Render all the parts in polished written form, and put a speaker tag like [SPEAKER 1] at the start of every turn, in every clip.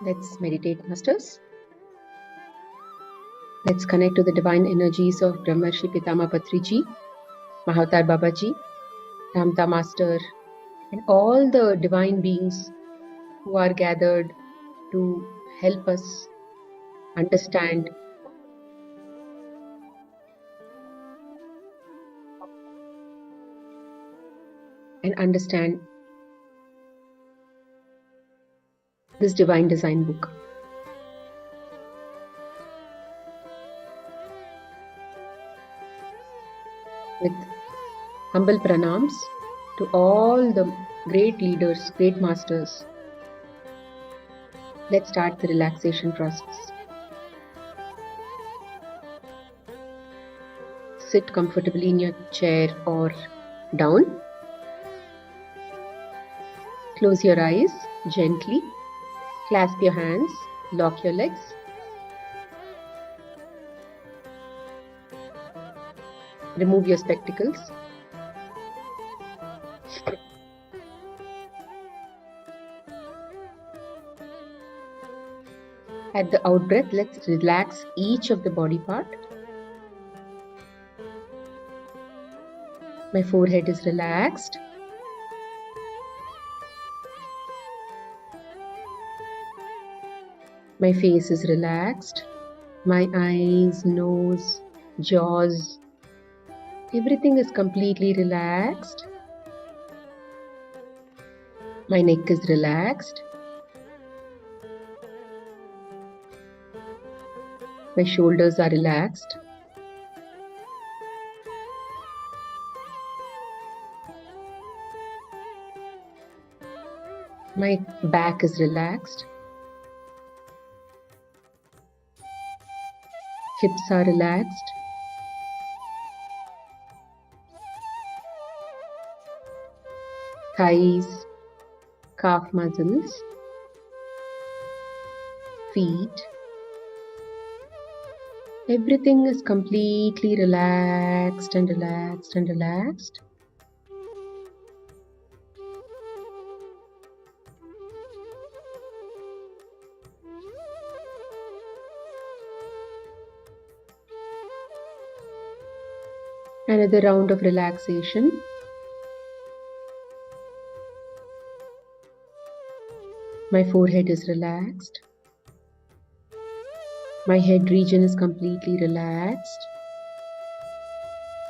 [SPEAKER 1] Let's meditate, masters. Let's connect to the divine energies of Brahmarshi Pitama Patriji, Mahavatar Babaji, Ramta Master, and all the divine beings who are gathered to help us understand this divine design book. With humble pranams to all the great leaders, great masters, let's start the relaxation process. Sit comfortably in your chair or down. Close your eyes gently. Clasp your hands. Lock your legs. Remove your spectacles. At the out breath, let's relax each of the body part. My forehead is relaxed. My face is relaxed. My eyes, nose, jaws, everything is completely relaxed. My neck is relaxed. My shoulders are relaxed. My back is relaxed. Hips are relaxed. Thighs, calf muscles, feet. Everything is completely relaxed and relaxed and relaxed. Another round of relaxation. My forehead is relaxed. My head region is completely relaxed.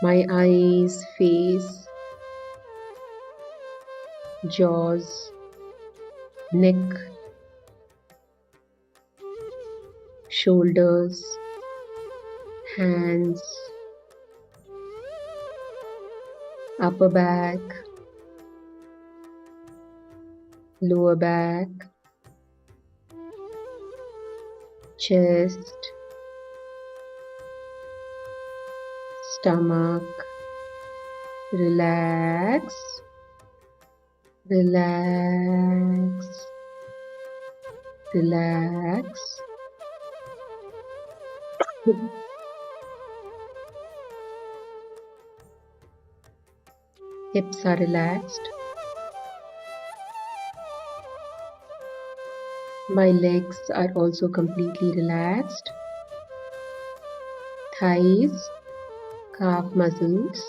[SPEAKER 1] My eyes, face, jaws, neck, shoulders, hands, upper back, lower back, chest, stomach. Relax, relax, relax. Hips are relaxed. My legs are also completely relaxed. Thighs, calf muscles,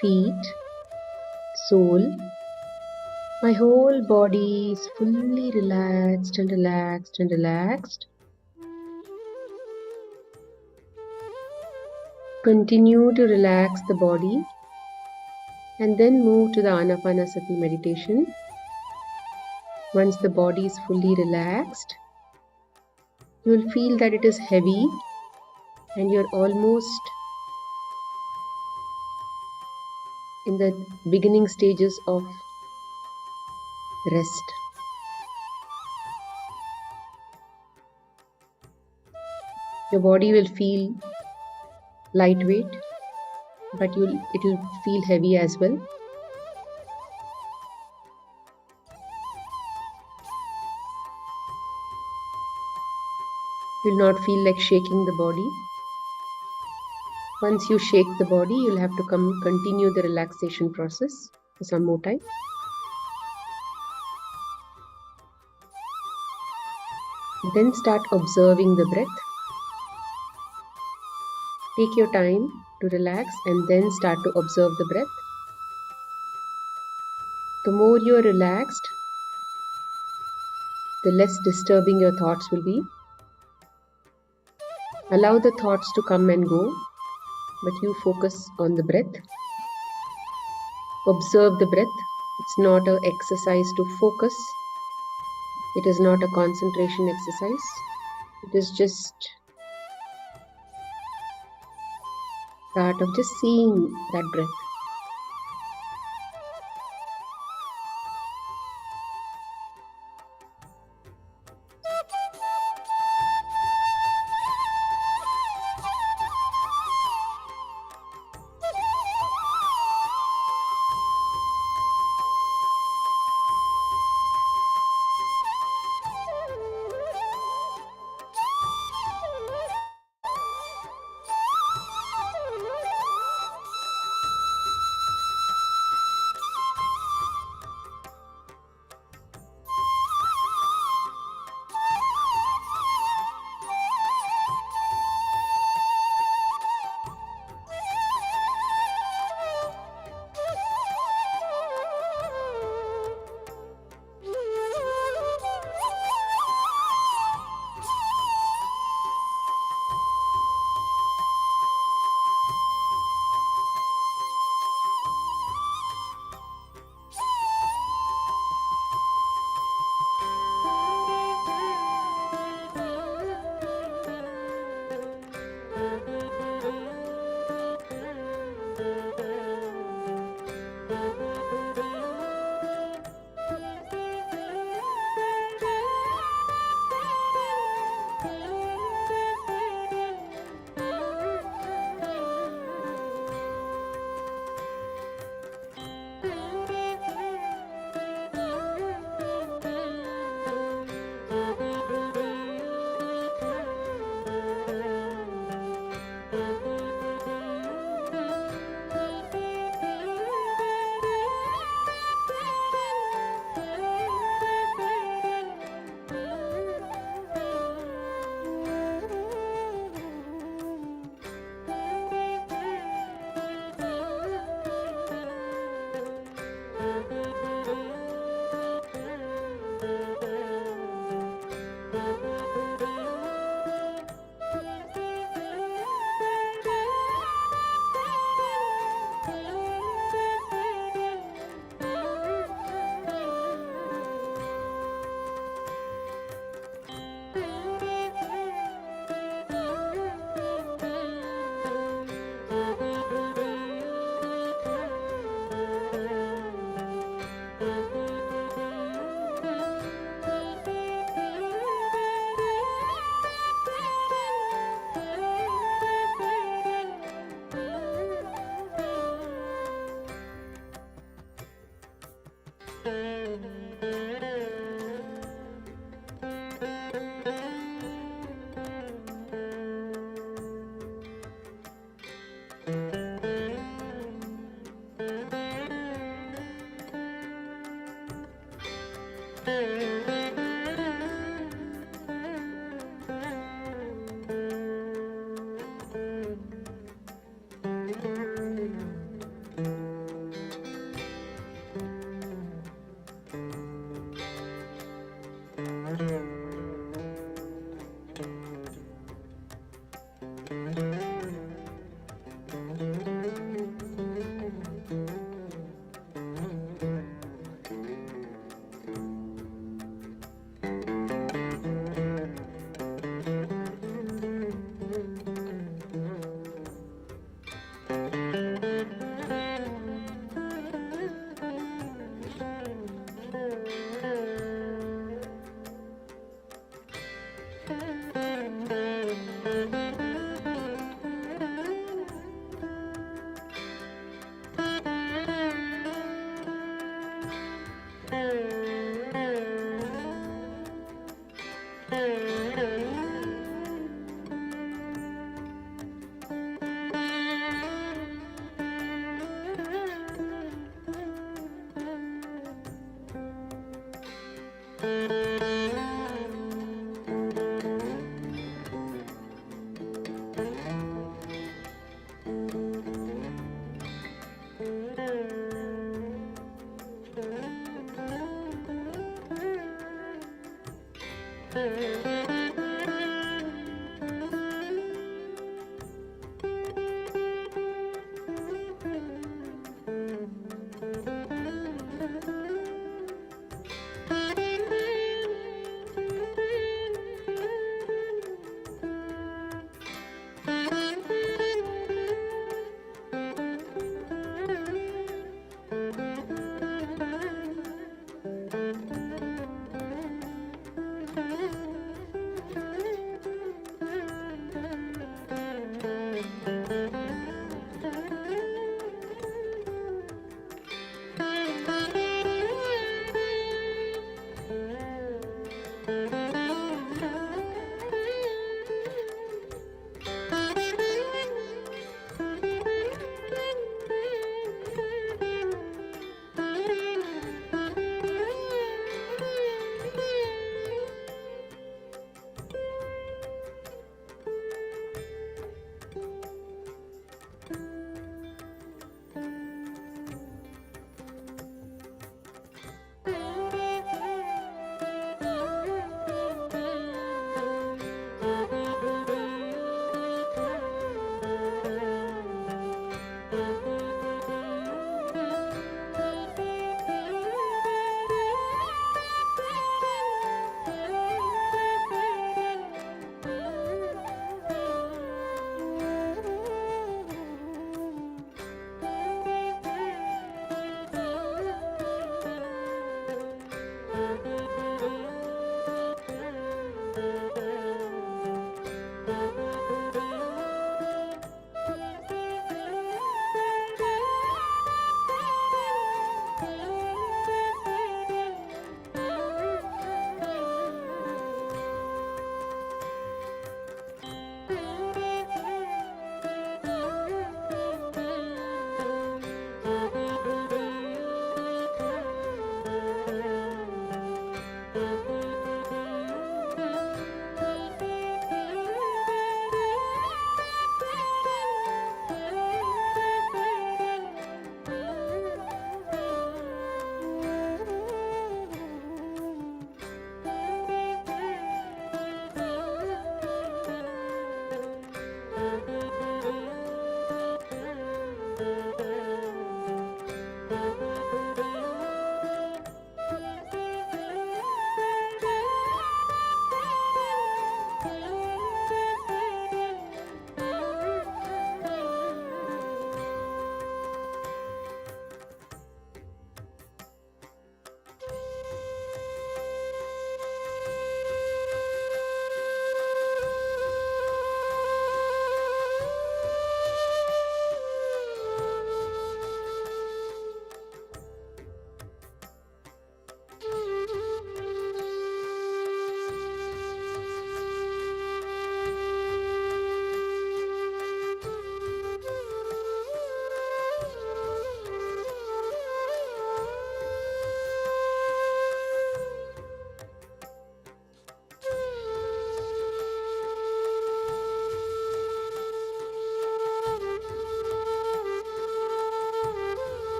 [SPEAKER 1] feet, sole. My whole body is fully relaxed and relaxed and relaxed. Continue to relax the body and then move to the Anapanasati meditation. Once the body is fully relaxed, you will feel that it is heavy and you're almost in the beginning stages of rest. Your body will feel lightweight, but it will feel heavy as well. You will not feel like shaking the body. Once you shake the body, you'll have to continue the relaxation process for some more time. Then start observing the breath. Take your time to relax and then start to observe the breath. The more you are relaxed, the less disturbing your thoughts will be. Allow the thoughts to come and go, but you focus on the breath. Observe the breath. It's not an exercise to focus. It is not a concentration exercise. It is just part of just seeing that breath.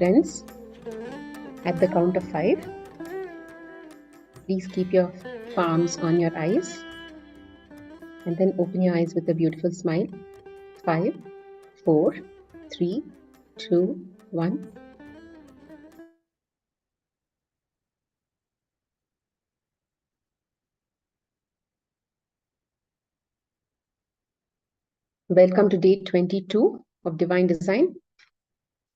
[SPEAKER 1] Friends, at the count of 5, please keep your palms on your eyes and then open your eyes with a beautiful smile. 5, 4, 3, 2, 1. Welcome to day 22 of Divine Design.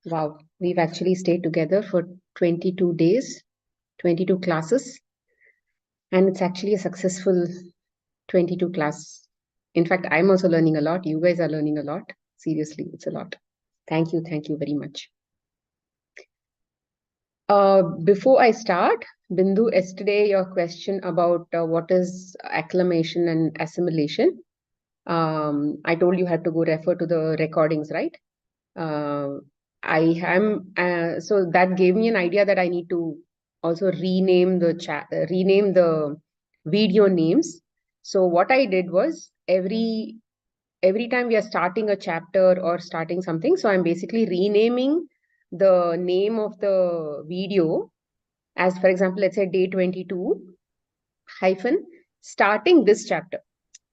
[SPEAKER 1] Wow, we've actually stayed together for 22 days, 22 classes, and it's actually a successful 22 class. In fact, I'm also learning a lot. You guys are learning a lot. Seriously, it's a lot. Thank you very much. Before I start, Bindu, yesterday your question about what is acclimation and assimilation. I told you had to go refer to the recordings, right? I am so that gave me an idea that I need to also rename the chat, rename the video names. So what I did was every time we are starting a chapter or starting something, so I'm basically renaming the name of the video as, for example, let's say day 22 hyphen starting this chapter.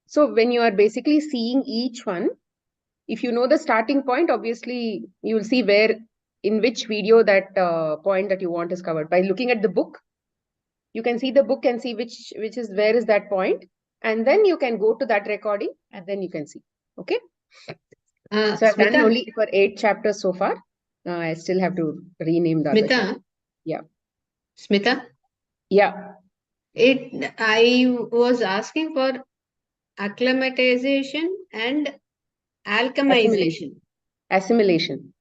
[SPEAKER 1] So when you are basically seeing each one, if you know the starting point, obviously you will see where, in which video that point that you want is covered. By looking at the book, you can see the book and see which is, where is that point, and then you can go to that recording and then you can see. Okay. So I've done only for 8 chapters so far. I still have to rename the other chapter. Yeah.
[SPEAKER 2] Smita?
[SPEAKER 1] Yeah.
[SPEAKER 2] I was asking for acclimatization and alchemization.
[SPEAKER 1] Assimilation.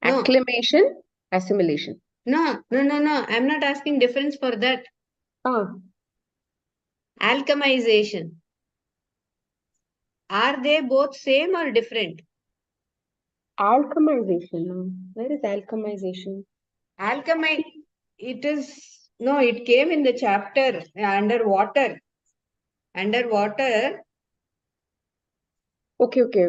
[SPEAKER 2] No.
[SPEAKER 1] Acclimation, assimilation.
[SPEAKER 2] No. I'm not asking difference for that. Alchemization. Are they both same or different?
[SPEAKER 1] Alchemization. Where is alchemization?
[SPEAKER 2] It is, no, it came in the chapter underwater. Underwater.
[SPEAKER 1] Okay.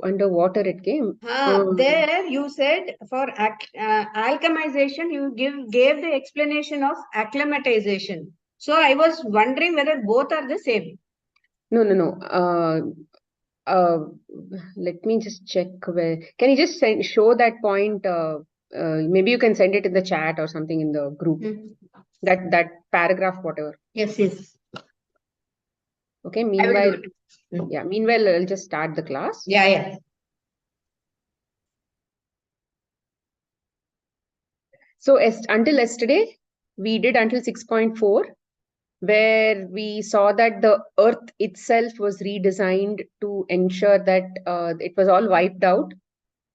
[SPEAKER 1] Underwater it came.
[SPEAKER 2] There you said for alchemization, you gave the explanation of acclimatization. So I was wondering whether both are the same.
[SPEAKER 1] No. Let me just check where. Can you just show that point? Maybe you can send it in the chat or something in the group. That paragraph, whatever.
[SPEAKER 2] Yes.
[SPEAKER 1] Okay. Meanwhile, yeah. Meanwhile, I'll just start the class.
[SPEAKER 2] Yeah.
[SPEAKER 1] So until yesterday, we did until 6.4, where we saw that the Earth itself was redesigned to ensure that it was all wiped out.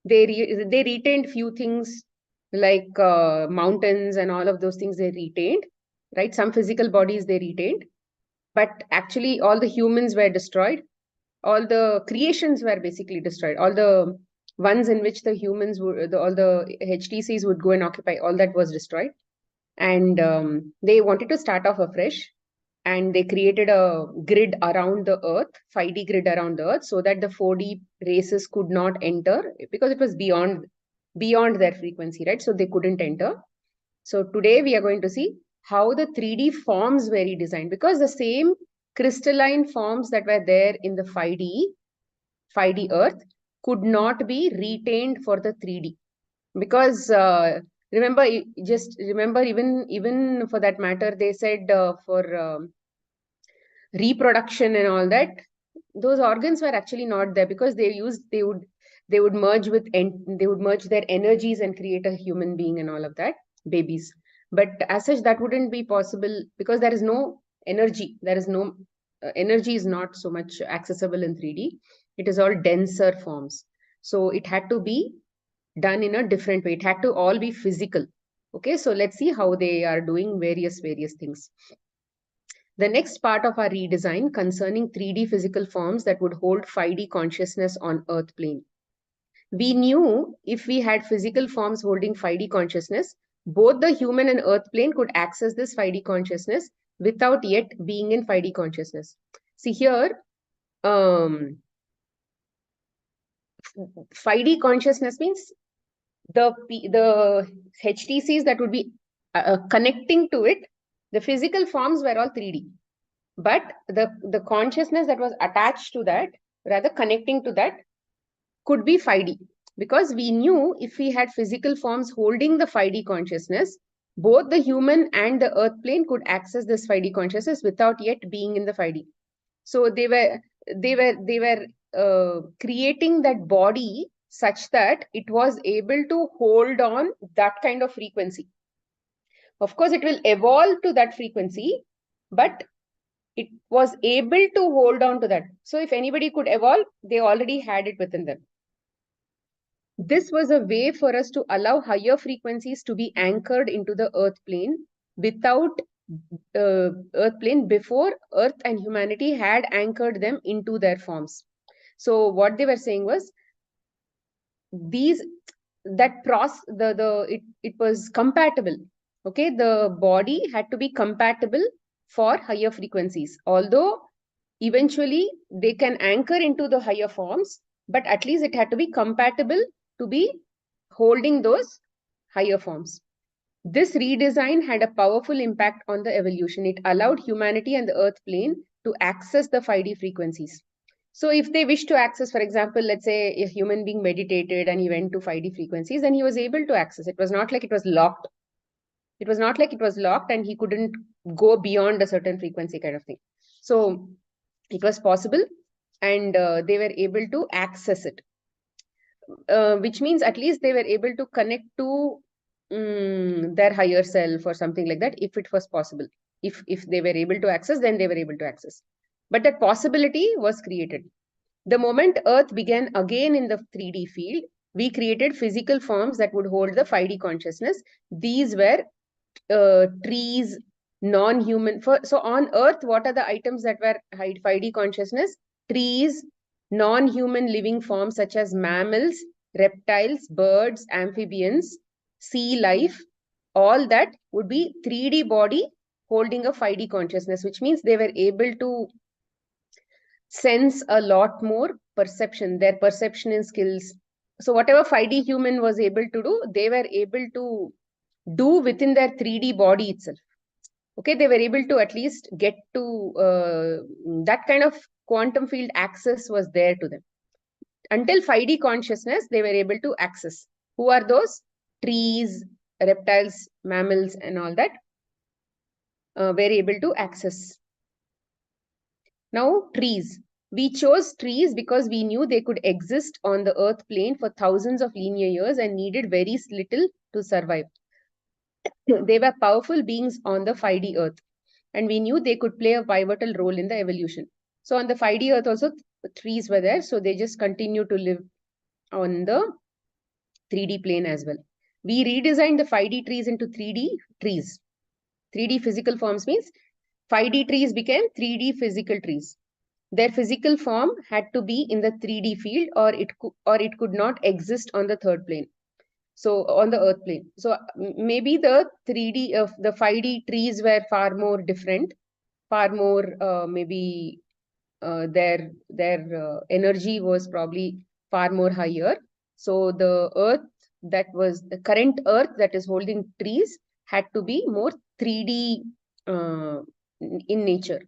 [SPEAKER 1] They retained few things like mountains and all of those things they retained, right? Some physical bodies they retained, but actually all the humans were destroyed. All the creations were basically destroyed. All the ones in which the humans would, all the HTCs would go and occupy, all that was destroyed. And they wanted to start off afresh. And they created a grid around the Earth, 5D grid around the Earth, so that the 4D races could not enter because it was beyond their frequency, right? So they couldn't enter. So today we are going to see how the 3D forms were redesigned, because the same crystalline forms that were there in the 5D Earth could not be retained for the 3D. Because remember, even for that matter, they said for reproduction and all that, those organs were actually not there, because they would merge their energies and create a human being and all of that, babies. But as such, that wouldn't be possible because there is no energy. Energy is not so much accessible in 3D. It is all denser forms. So it had to be done in a different way. It had to all be physical. Okay, so let's see how they are doing various things. The next part of our redesign concerning 3D physical forms that would hold 5D consciousness on Earth plane. We knew if we had physical forms holding 5D consciousness, both the human and Earth plane could access this 5D consciousness without yet being in 5D consciousness. See here, 5D consciousness means the HTCs that would be connecting to it, the physical forms were all 3D. But the consciousness that was attached to that, rather connecting to that, could be 5D. Because we knew if we had physical forms holding the 5D consciousness, both the human and the earth plane could access this 5D consciousness without yet being in the 5D. So they were creating that body such that it was able to hold on that kind of frequency. Of course, it will evolve to that frequency, but it was able to hold on to that. So if anybody could evolve, they already had it within them. This was a way for us to allow higher frequencies to be anchored into the earth plane without earth plane, before earth and humanity had anchored them into their forms. So what they were saying was it was compatible. Okay, the body had to be compatible for higher frequencies, although eventually they can anchor into the higher forms, but at least it had to be compatible to be holding those higher forms. This redesign had a powerful impact on the evolution. It allowed humanity and the earth plane to access the 5D frequencies. So if they wish to access, for example, let's say a human being meditated and he went to 5D frequencies, then he was able to access. It was not like it was locked. It was not like it was locked and he couldn't go beyond a certain frequency kind of thing. So it was possible, and they were able to access it, which means at least they were able to connect to their higher self or something like that, if it was possible. If they were able to access, then they were able to access. But that possibility was created. The moment Earth began again in the 3D field, we created physical forms that would hold the 5D consciousness. These were trees, non-human. So on Earth, what are the items that were 5D consciousness? Trees, non-human living forms such as mammals, reptiles, birds, amphibians, sea life, all that would be 3D body holding a 5D consciousness, which means they were able to sense a lot more perception, their perception and skills. So whatever 5D human was able to do, they were able to do within their 3D body itself. Okay, they were able to at least get to that kind of quantum field access was there to them. Until 5D consciousness, they were able to access. Who are those? Trees, reptiles, mammals, and all that were able to access. Now, trees. We chose trees because we knew they could exist on the earth plane for thousands of linear years and needed very little to survive. They were powerful beings on the 5D earth, and we knew they could play a pivotal role in the evolution. So on the 5D earth also, trees were there, so they just continue to live on the 3D plane as well. We redesigned the 5D trees into 3D trees. 3D physical forms means 5D trees became 3D physical trees. Their physical form had to be in the 3D field, or it could not exist on the third plane. So on the earth plane. So maybe the 3D of the 5D trees were far more different, far more maybe their energy was probably far more higher. So the earth that was the current earth that is holding trees had to be more 3D in nature.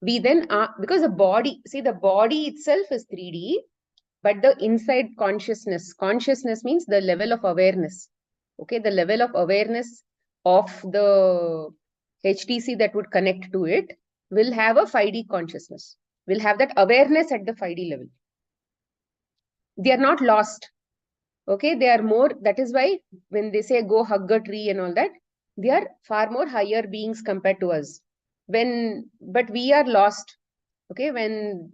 [SPEAKER 1] We then because the body itself is 3D, but the inside consciousness means the level of awareness. Okay, the level of awareness of the HTC that would connect to it will have a 5D consciousness, will have that awareness at the 5D level. They are not lost. Okay, they are more, that is why when they say go hug a tree and all that, they are far more higher beings compared to us. But we are lost. Okay, when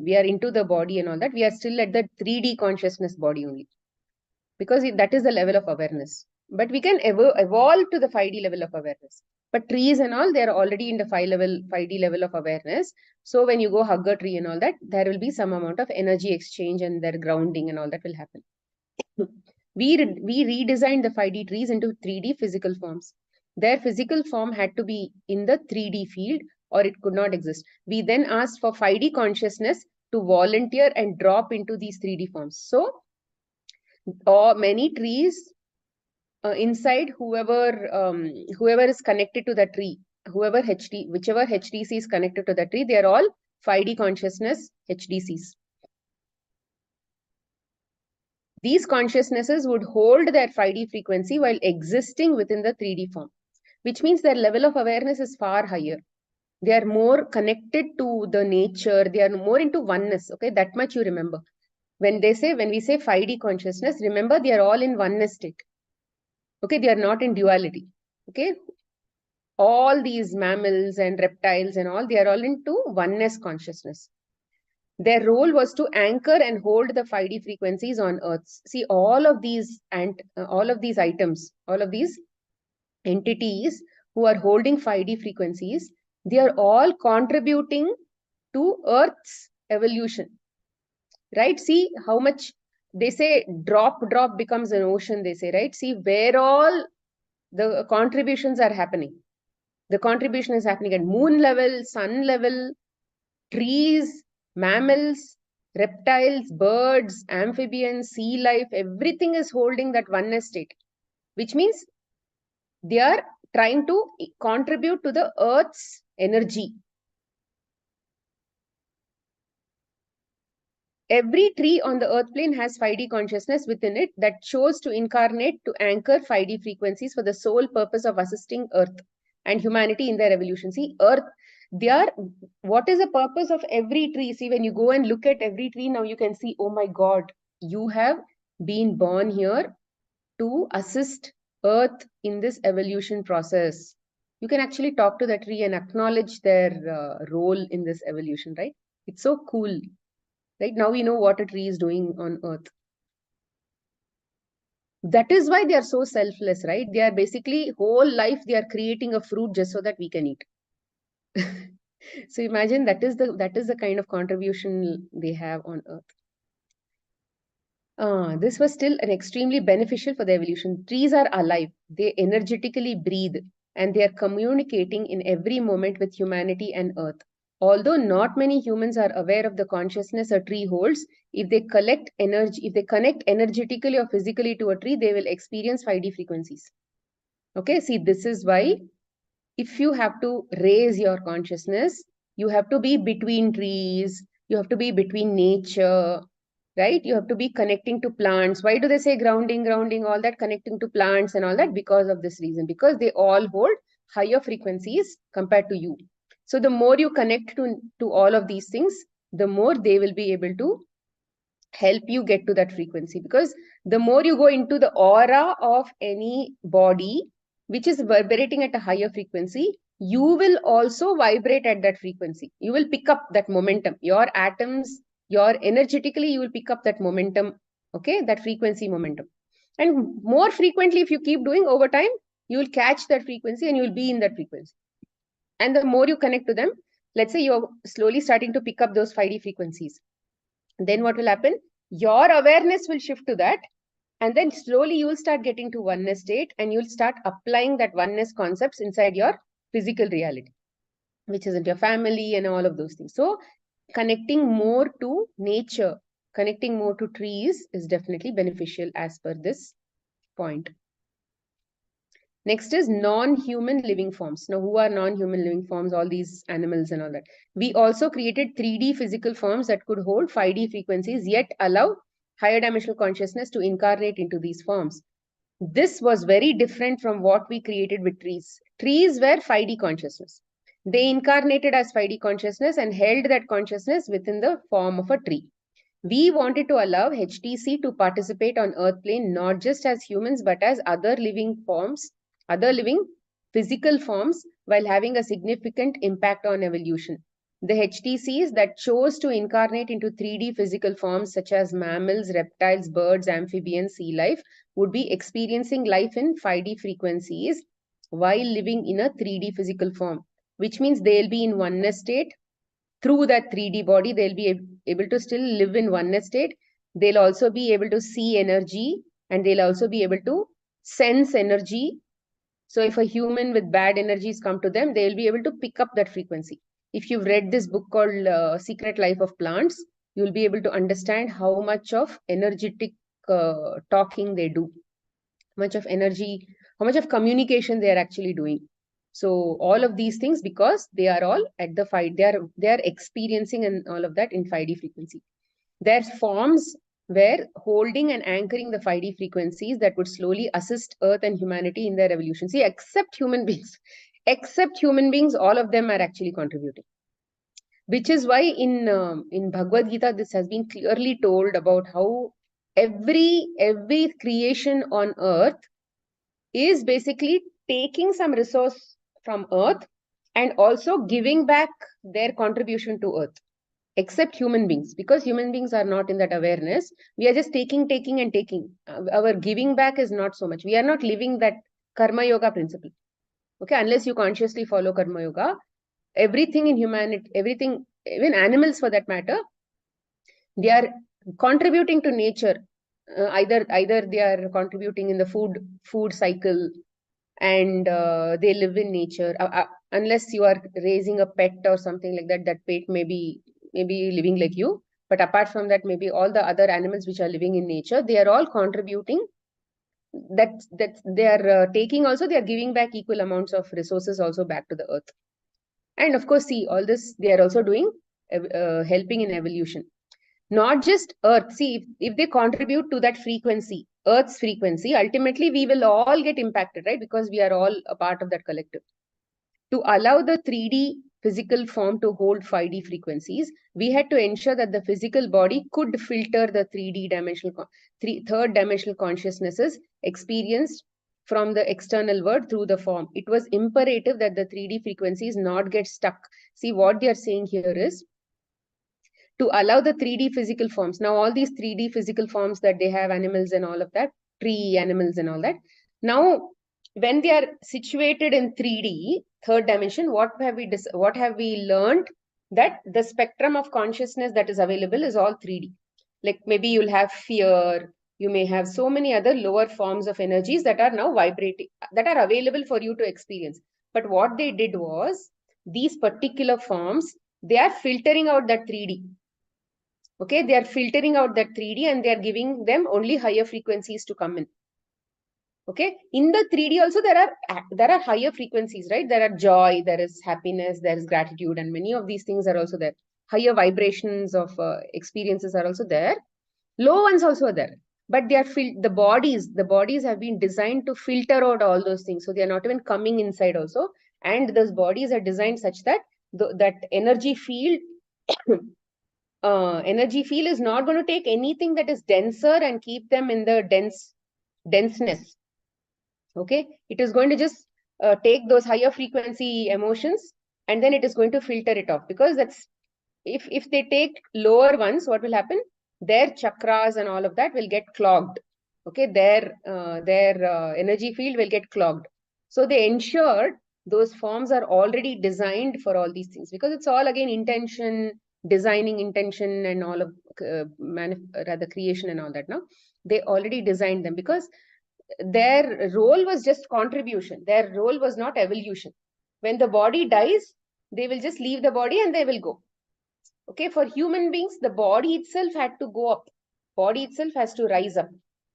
[SPEAKER 1] we are into the body and all that, we are still at the 3D consciousness body only, because that is the level of awareness. But we can evolve to the 5D level of awareness. But trees and all, they are already in the 5D level of awareness. So when you go hug a tree and all that, there will be some amount of energy exchange and their grounding and all that will happen. We redesigned the 5D trees into 3D physical forms. Their physical form had to be in the 3D field, or it could not exist. We then asked for 5D consciousness to volunteer and drop into these 3D forms. So or many trees inside whoever is connected to the tree, whichever HDC is connected to the tree, they are all 5D consciousness HDCs. These consciousnesses would hold their 5D frequency while existing within the 3D form, which means their level of awareness is far higher. They are more connected to the nature. They are more into oneness. Okay, that much you remember. When we say 5D consciousness, remember they are all in oneness state. Okay, they are not in duality. Okay, all these mammals and reptiles and all, they are all into oneness consciousness. Their role was to anchor and hold the 5D frequencies on Earth. See, all of these items, all of these entities who are holding 5D frequencies, they are all contributing to Earth's evolution. Right? See how much they say drop becomes an ocean, they say, right? See where all the contributions are happening. The contribution is happening at moon level, sun level, trees, mammals, reptiles, birds, amphibians, sea life, everything is holding that oneness state, which means they are trying to contribute to the Earth's energy. Every tree on the earth plane has 5D consciousness within it that chose to incarnate to anchor 5D frequencies for the sole purpose of assisting Earth and humanity in their evolution. See, Earth, what is the purpose of every tree? See, when you go and look at every tree, now you can see, oh my God, you have been born here to assist Earth in this evolution process. You can actually talk to the tree and acknowledge their role in this evolution, right? It's so cool. Right now we know what a tree is doing on Earth. That is why they are so selfless, right? They are basically whole life they are creating a fruit just so that we can eat. So imagine that is the kind of contribution they have on Earth. This was still an extremely beneficial for the evolution. Trees are alive. They energetically breathe and they are communicating in every moment with humanity and Earth. Although not many humans are aware of the consciousness a tree holds, if they connect energetically or physically to a tree, they will experience 5D frequencies. Okay, see, this is why if you have to raise your consciousness, you have to be between trees, you have to be between nature, right? You have to be connecting to plants. Why do they say grounding, all that, connecting to plants and all that? Because of this reason, because they all hold higher frequencies compared to you. So the more you connect to all of these things, the more they will be able to help you get to that frequency. Because the more you go into the aura of any body, which is vibrating at a higher frequency, you will also vibrate at that frequency. You will pick up that momentum. Your atoms, energetically, you will pick up that momentum, okay, that frequency momentum. And more frequently, if you keep doing over time, you will catch that frequency and you will be in that frequency. And the more you connect to them, let's say you're slowly starting to pick up those 5D frequencies. Then what will happen? Your awareness will shift to that. And then slowly you will start getting to oneness state and you'll start applying that oneness concepts inside your physical reality, which is in your family and all of those things. So connecting more to nature, connecting more to trees is definitely beneficial as per this point. Next is non-human living forms. Now, who are non-human living forms? All these animals and all that. We also created 3D physical forms that could hold 5D frequencies, yet allow higher dimensional consciousness to incarnate into these forms. This was very different from what we created with trees. Trees were 5D consciousness. They incarnated as 5D consciousness and held that consciousness within the form of a tree. We wanted to allow HTC to participate on Earth plane, not just as humans, but as other living physical forms, while having a significant impact on evolution. The HTCs that chose to incarnate into 3D physical forms such as mammals, reptiles, birds, amphibians, sea life would be experiencing life in 5D frequencies while living in a 3D physical form, which means they'll be in oneness state. Through that 3D body, they'll be able to still live in oneness state. They'll also be able to see energy and they'll also be able to sense energy. So if a human with bad energies come to them, they'll be able to pick up that frequency. If you've read this book called Secret Life of Plants, you'll be able to understand how much of energetic talking they do, how much of energy, how much of communication they are actually doing. So all of these things, because they are all at the 5, they are experiencing and all of that in 5D frequency. Their forms were holding and anchoring the 5D frequencies that would slowly assist Earth and humanity in their evolution. See, except human beings, all of them are actually contributing. Which is why in Bhagavad Gita, this has been clearly told about how every creation on Earth is basically taking some resource from Earth and also giving back their contribution to Earth, except human beings, because human beings are not in that awareness. We are just taking and taking. Our giving back is not so much. We are not living that karma yoga principle. Okay, unless you consciously follow karma yoga, everything in humanity, everything, even animals for that matter, they are contributing to nature. Either they are contributing in the food cycle, and they live in nature. Unless you are raising a pet or something like that, that pet may be living like you. But apart from that, maybe all the other animals which are living in nature, they are all contributing. That they are taking also, they are giving back equal amounts of resources also back to the earth. And of course, see, all this they are also doing, helping in evolution. Not just Earth. See, if they contribute to that frequency, Earth's frequency, ultimately we will all get impacted, right? Because we are all a part of that collective. To allow the 3D physical form to hold 5D frequencies, we had to ensure that the physical body could filter the 3D dimensional, third dimensional consciousnesses experienced from the external world through the form. It was imperative that the 3D frequencies not get stuck. See, what they are saying here is, to allow the 3D physical forms. Now, all these 3D physical forms that they have, animals and all of that, tree, animals and all that. Now, when they are situated in 3D, third dimension, what have we learned? That the spectrum of consciousness that is available is all 3D. Like maybe you'll have fear, you may have so many other lower forms of energies that are now vibrating, that are available for you to experience. But what they did was, these particular forms, they are filtering out that 3D. Okay, they are filtering out that 3D and they are giving them only higher frequencies to come in. Okay, in the 3D also there are higher frequencies, right? There are joy, there is happiness, there is gratitude, and many of these things are also there. Higher vibrations of experiences are also there. Low ones also are there, but they are the bodies have been designed to filter out all those things, so they are not even coming inside also. And those bodies are designed such that that energy field is not going to take anything that is denser and keep them in the denseness. Okay, it is going to just take those higher frequency emotions, and then it is going to filter it off, because that's, if they take lower ones, what will happen? Their chakras and all of that will get clogged. Okay, their energy field will get clogged. So they ensured those forms are already designed for all these things, because it's all again intention, designing intention, and all of rather creation and all that. Now they already designed them, because their role was just contribution. Their role was not evolution. When the body dies, they will just leave the body and they will go. Okay, for human beings, the body itself had to go up. Body itself has to rise up.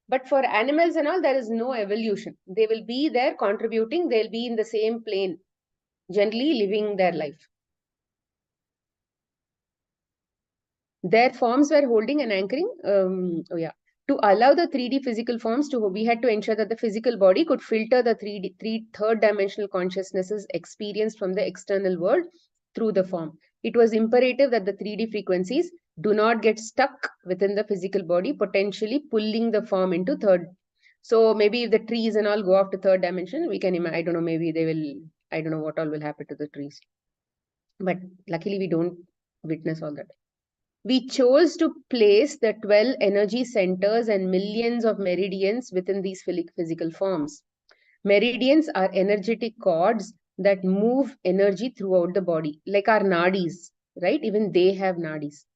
[SPEAKER 1] But for animals and all, there is no evolution. They will be there contributing. They'll be in the same plane, generally living their life. Their forms were holding and anchoring. To allow the 3D physical forms to, we had to ensure that the physical body could filter the third dimensional consciousnesses experienced from the external world through the form. It was imperative that the 3D frequencies do not get stuck within the physical body, potentially pulling the form into third. So maybe if the trees and all go off to third dimension, we can imagine, I don't know, maybe they will, I don't know what all will happen to the trees. But luckily we don't witness all that. We chose to place the 12 energy centers and millions of meridians within these physical forms. Meridians are energetic cords that move energy throughout the body, like our nadis, right? Even they have nadis.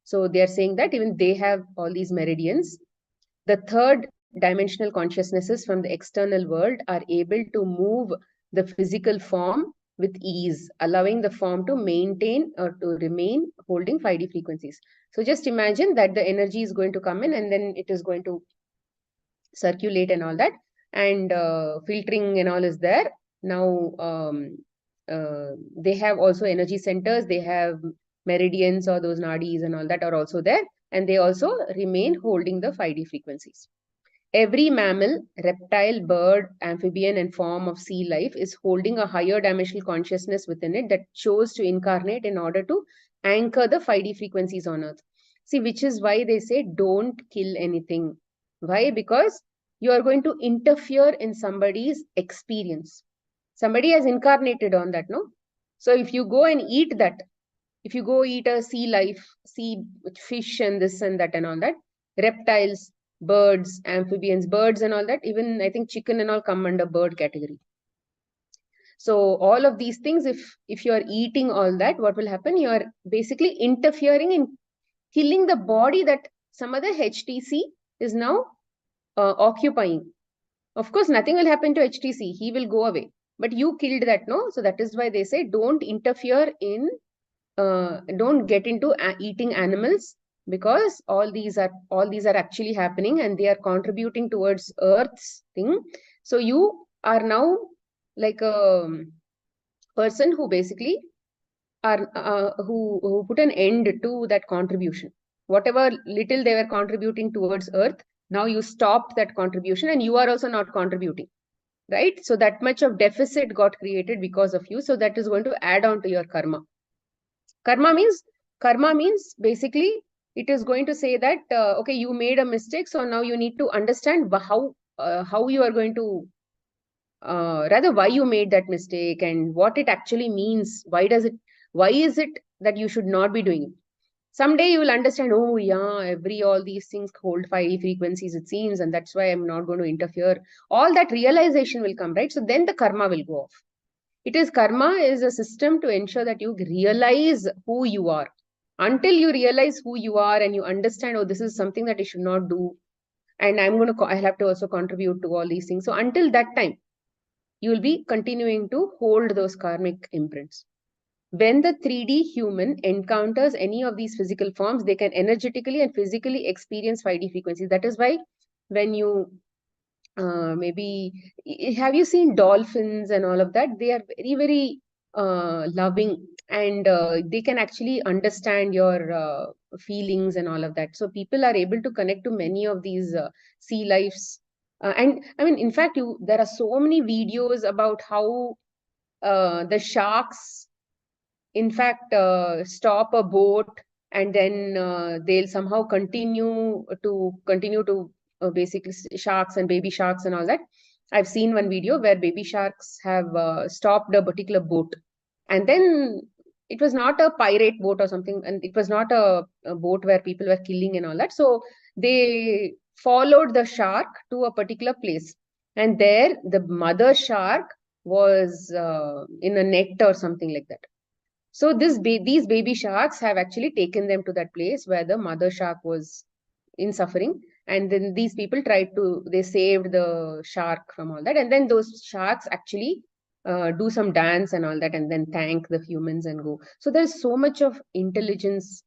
[SPEAKER 1] So they are saying that even they have all these meridians. The third dimensional consciousnesses from the external world are able to move the physical form with ease, allowing the form to maintain or to remain holding 5D frequencies. So just imagine that the energy is going to come in and then it is going to circulate and all that, and filtering and all is there. Now they have also energy centers, they have meridians or those nadis and all that are also there, and they also remain holding the 5D frequencies. Every mammal, reptile, bird, amphibian, and form of sea life is holding a higher dimensional consciousness within it that chose to incarnate in order to anchor the 5D frequencies on Earth. See, which is why they say don't kill anything. Why? Because you are going to interfere in somebody's experience. Somebody has incarnated on that, no? So if you go and eat that, if you go eat a sea life, sea fish and this and that and all that, reptiles, birds, amphibians, birds and all that, even I think chicken and all come under bird category. So all of these things, if you are eating all that, what will happen? You are basically interfering in killing the body that some other HTC is now occupying. Of course, nothing will happen to HTC. He will go away. But you killed that, no? So that is why they say don't interfere in, don't get into eating animals, because all these are actually happening and they are contributing towards Earth's thing. So you are now like a person who basically are who put an end to that contribution. Whatever little they were contributing towards Earth, now you stop that contribution and you are also not contributing, right? So that much of deficit got created because of you. So that is going to add on to your karma. Karma means basically it is going to say that okay, you made a mistake, so now you need to understand how you are going to rather why you made that mistake and what it actually means. Why is it that you should not be doing it? Someday you will understand, oh yeah, all these things hold 5 frequencies, it seems, and that's why I'm not going to interfere. All that realization will come, right? So then the karma will go off. Karma is a system to ensure that you realize who you are. Until you realize who you are and you understand, oh, this is something that I should not do, and I'll have to also contribute to all these things. So until that time, you will be continuing to hold those karmic imprints. When the 3D human encounters any of these physical forms, they can energetically and physically experience 5D frequencies. That is why when you maybe have you seen dolphins and all of that? They are very, very loving, and they can actually understand your feelings and all of that. So people are able to connect to many of these sea lives. And I mean, in fact, there are so many videos about how the sharks in fact stop a boat, and then they'll somehow continue to basically sharks and baby sharks and all that. I've seen one video where baby sharks have stopped a particular boat, and then it was not a pirate boat or something, and it was not a boat where people were killing and all that. So they followed the shark to a particular place, and there the mother shark was in a net or something like that. So these baby sharks have actually taken them to that place where the mother shark was in suffering. And then these people they saved the shark from all that. And then those sharks actually do some dance and all that, and then thank the humans and go. So there's so much of intelligence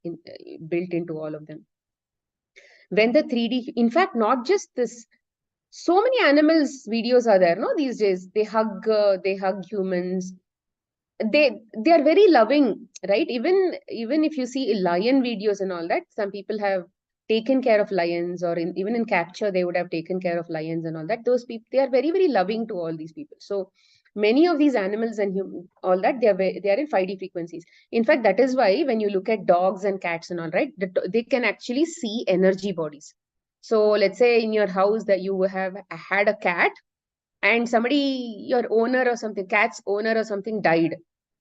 [SPEAKER 1] built into all of them. When the 3D, in fact, not just this, so many animals videos are there, no, these days. They hug humans. They are very loving, right? Even if you see lion videos and all that, some people have taken care of lions, or even in capture they would have taken care of lions and all that. Those people, they are very, very loving to all these people. So many of these animals and all that, they are in 5D frequencies. In fact, that is why when you look at dogs and cats and all, right, they can actually see energy bodies. So let's say in your house that you have had a cat, and your owner or something, cat's owner or something died,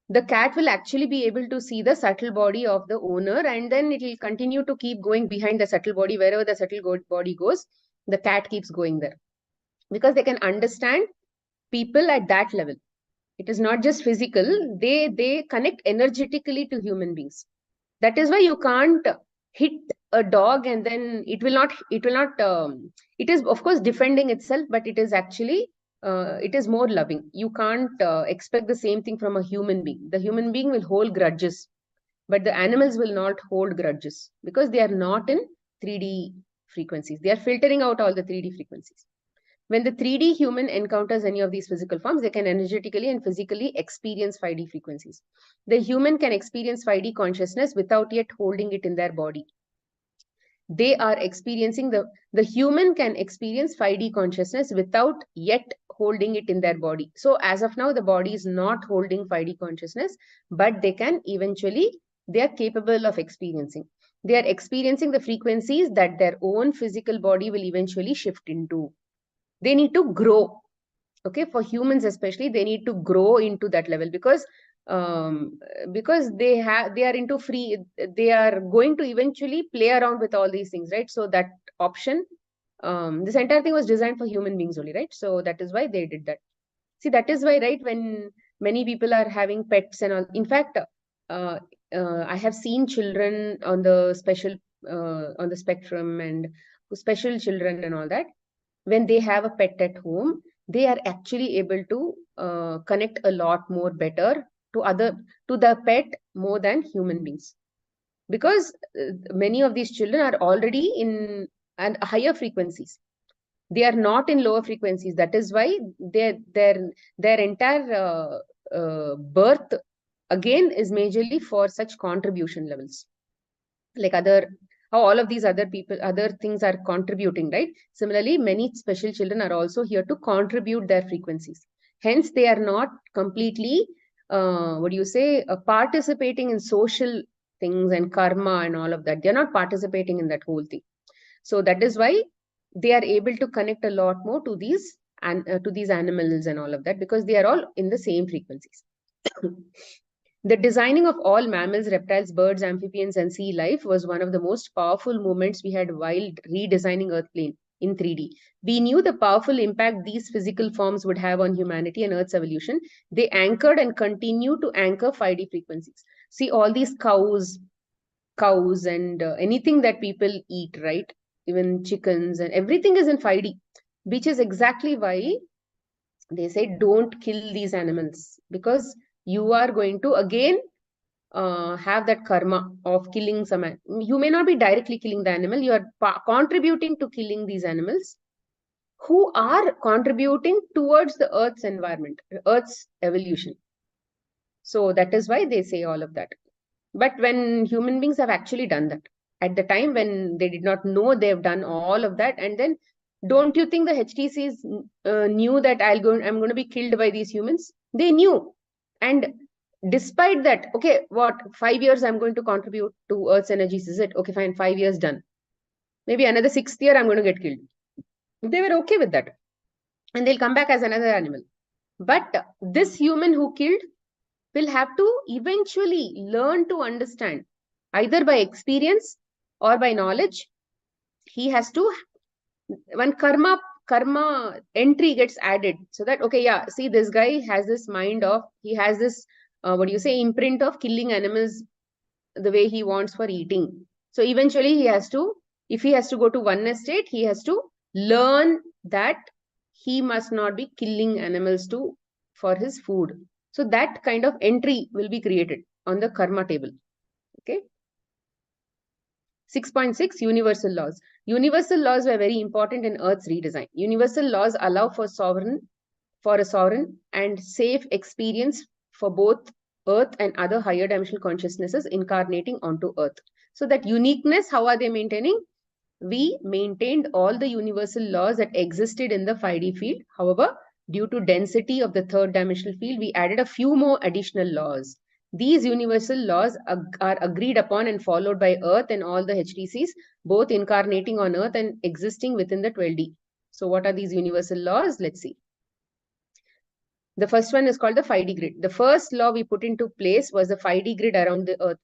[SPEAKER 1] the cat will actually be able to see the subtle body of the owner, and then it will continue to keep going behind the subtle body. Wherever the subtle body goes, the cat keeps going there, because they can understand people at that level. It is not just physical, they connect energetically to human beings. That is why you can't hit a dog and then it is of course defending itself, but it is actually it is more loving. You can't expect the same thing from a human being. The human being will hold grudges, but the animals will not hold grudges because they are not in 3D frequencies. They are filtering out all the 3D frequencies. When the 3D human encounters any of these physical forms, they can energetically and physically experience 5D frequencies. The human can experience 5D consciousness without yet holding it in their body. They are experiencing the human can experience 5D consciousness without yet holding it in their body. So as of now, the body is not holding 5D consciousness, but they can eventually, they are capable of experiencing. They are experiencing the frequencies that their own physical body will eventually shift into. They need to grow. Okay, for humans especially, they need to grow into that level because they are into free, they are going to eventually play around with all these things, right? So that option, this entire thing was designed for human beings only, right? So that is why they did that. See, that is why, right, when many people are having pets and all, in fact, I have seen children on the special on the spectrum and special children and all that. When they have a pet at home, they are actually able to connect a lot more better to the pet more than human beings, because many of these children are already in and higher frequencies. They are not in lower frequencies. That is why their entire birth again is majorly for such contribution levels, like how all of these other things are contributing, right? Similarly, many special children are also here to contribute their frequencies. Hence, they are not completely, participating in social things and karma and all of that. They're not participating in that whole thing. So that is why they are able to connect a lot more to these animals and all of that, because they are all in the same frequencies. The designing of all mammals, reptiles, birds, amphibians, and sea life was one of the most powerful moments we had while redesigning Earth plane in 3D. We knew the powerful impact these physical forms would have on humanity and Earth's evolution. They anchored and continue to anchor 5D frequencies. See, all these cows and anything that people eat, right? Even chickens and everything is in 5D, which is exactly why they say don't kill these animals, because you are going to again have that karma of killing some. You may not be directly killing the animal, you are contributing to killing these animals who are contributing towards the Earth's environment, Earth's evolution. So that is why they say all of that. But when human beings have actually done that, at the time when they did not know they've done all of that, and then don't you think the HTCs knew that I'm going to be killed by these humans? They knew. And despite that, okay, what, 5 years I'm going to contribute to Earth's energies, is it? Okay, fine, 5 years done. Maybe another 6th year I'm going to get killed. They were okay with that. And they'll come back as another animal. But this human who killed will have to eventually learn to understand, either by experience or by knowledge. He has to, when karma entry gets added, so that, okay, yeah, see, this guy has this mind of, he has this imprint of killing animals the way he wants for eating. So eventually he has to, if he has to go to oneness state, he has to learn that he must not be killing animals for his food. So that kind of entry will be created on the karma table. Okay. 6.6 Universal laws. Universal laws were very important in Earth's redesign. Universal laws allow for a sovereign and safe experience for both Earth and other higher dimensional consciousnesses incarnating onto Earth. So that uniqueness, how are they maintaining? We maintained all the universal laws that existed in the 5D field. However, due to density of the third dimensional field, we added a few more additional laws. These universal laws are agreed upon and followed by Earth and all the HTCs, both incarnating on Earth and existing within the 12D. So what are these universal laws? Let's see. The first one is called the 5D grid. The first law we put into place was the 5D grid around the Earth,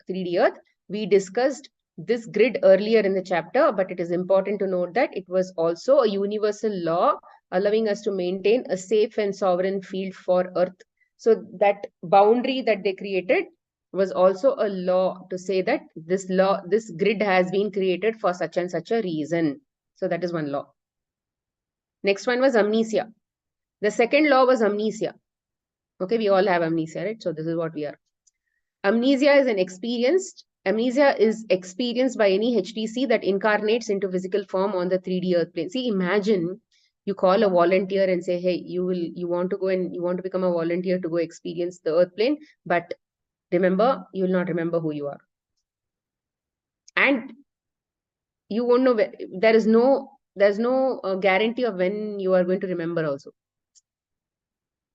[SPEAKER 1] 3D Earth. We discussed this grid earlier in the chapter, but it is important to note that it was also a universal law allowing us to maintain a safe and sovereign field for Earth. So that boundary that they created was also a law to say that this grid has been created for such and such a reason. So that is one law. Next one was amnesia. The second law was amnesia. Okay, we all have amnesia, right? So this is what we are. Amnesia is experienced by any HTC that incarnates into physical form on the 3D earth plane. See, imagine you call a volunteer and say, hey, you want to become a volunteer to go experience the earth plane, but remember, you will not remember who you are. And you won't know there's no guarantee of when you are going to remember also.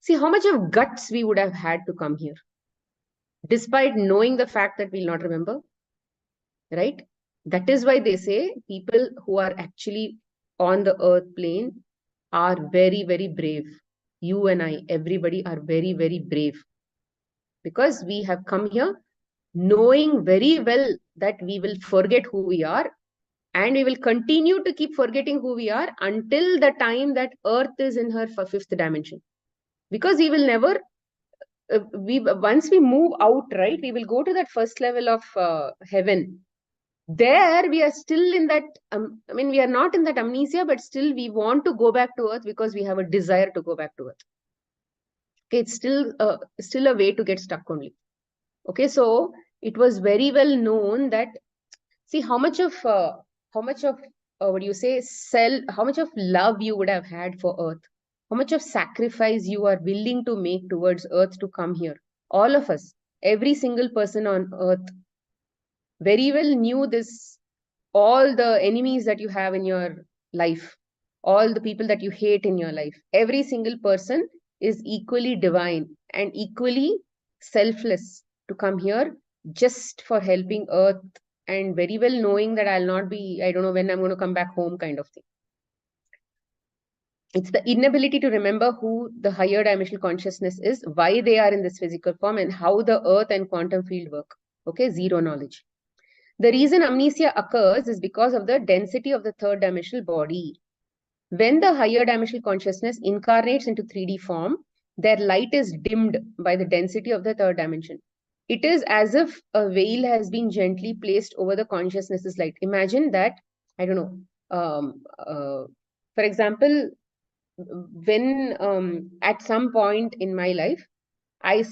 [SPEAKER 1] See how much of guts we would have had to come here, despite knowing the fact that we'll not remember, right? That is why they say people who are actually on the earth plane are very, very brave. You and I, everybody are very, very brave, because we have come here knowing very well that we will forget who we are, and we will continue to keep forgetting who we are until the time that earth is in her fifth dimension. Because we will never, once we move out, right, we will go to that first level of heaven. There we are still in that, I mean, we are not in that amnesia, but still we want to go back to earth because we have a desire to go back to earth. Okay, it's still a way to get stuck only. Okay, so it was very well known that, see how much of what do you say, how much of love you would have had for earth, how much of sacrifice you are willing to make towards earth to come here. All of us, every single person on earth very well knew this, all the enemies that you have in your life, all the people that you hate in your life, every single person is equally divine and equally selfless to come here just for helping earth, and very well knowing that I'll not be, I don't know when I'm going to come back home kind of thing. It's the inability to remember who the higher dimensional consciousness is, why they are in this physical form, and how the earth and quantum field work. Okay, zero knowledge. The reason amnesia occurs is because of the density of the third dimensional body. When the higher dimensional consciousness incarnates into 3D form, their light is dimmed by the density of the third dimension. It is as if a veil has been gently placed over the consciousness's light. Imagine that, I don't know, for example, when at some point in my life, I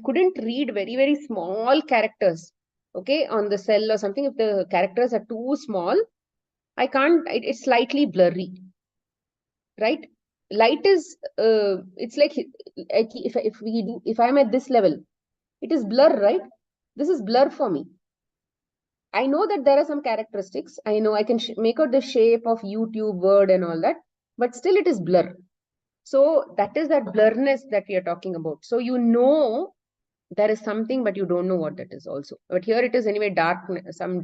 [SPEAKER 1] couldn't read very, very small characters, okay, on the cell or something. If the characters are too small, I can't, it's slightly blurry, right? Light is, it's like, if I'm at this level, it is blur, right? This is blur for me. I know that there are some characteristics. I know I can make out the shape of YouTube word and all that, but still it is blur. So that is that blurriness that we are talking about. So you know there is something, but you don't know what that is also. But here it is anyway, darkness, some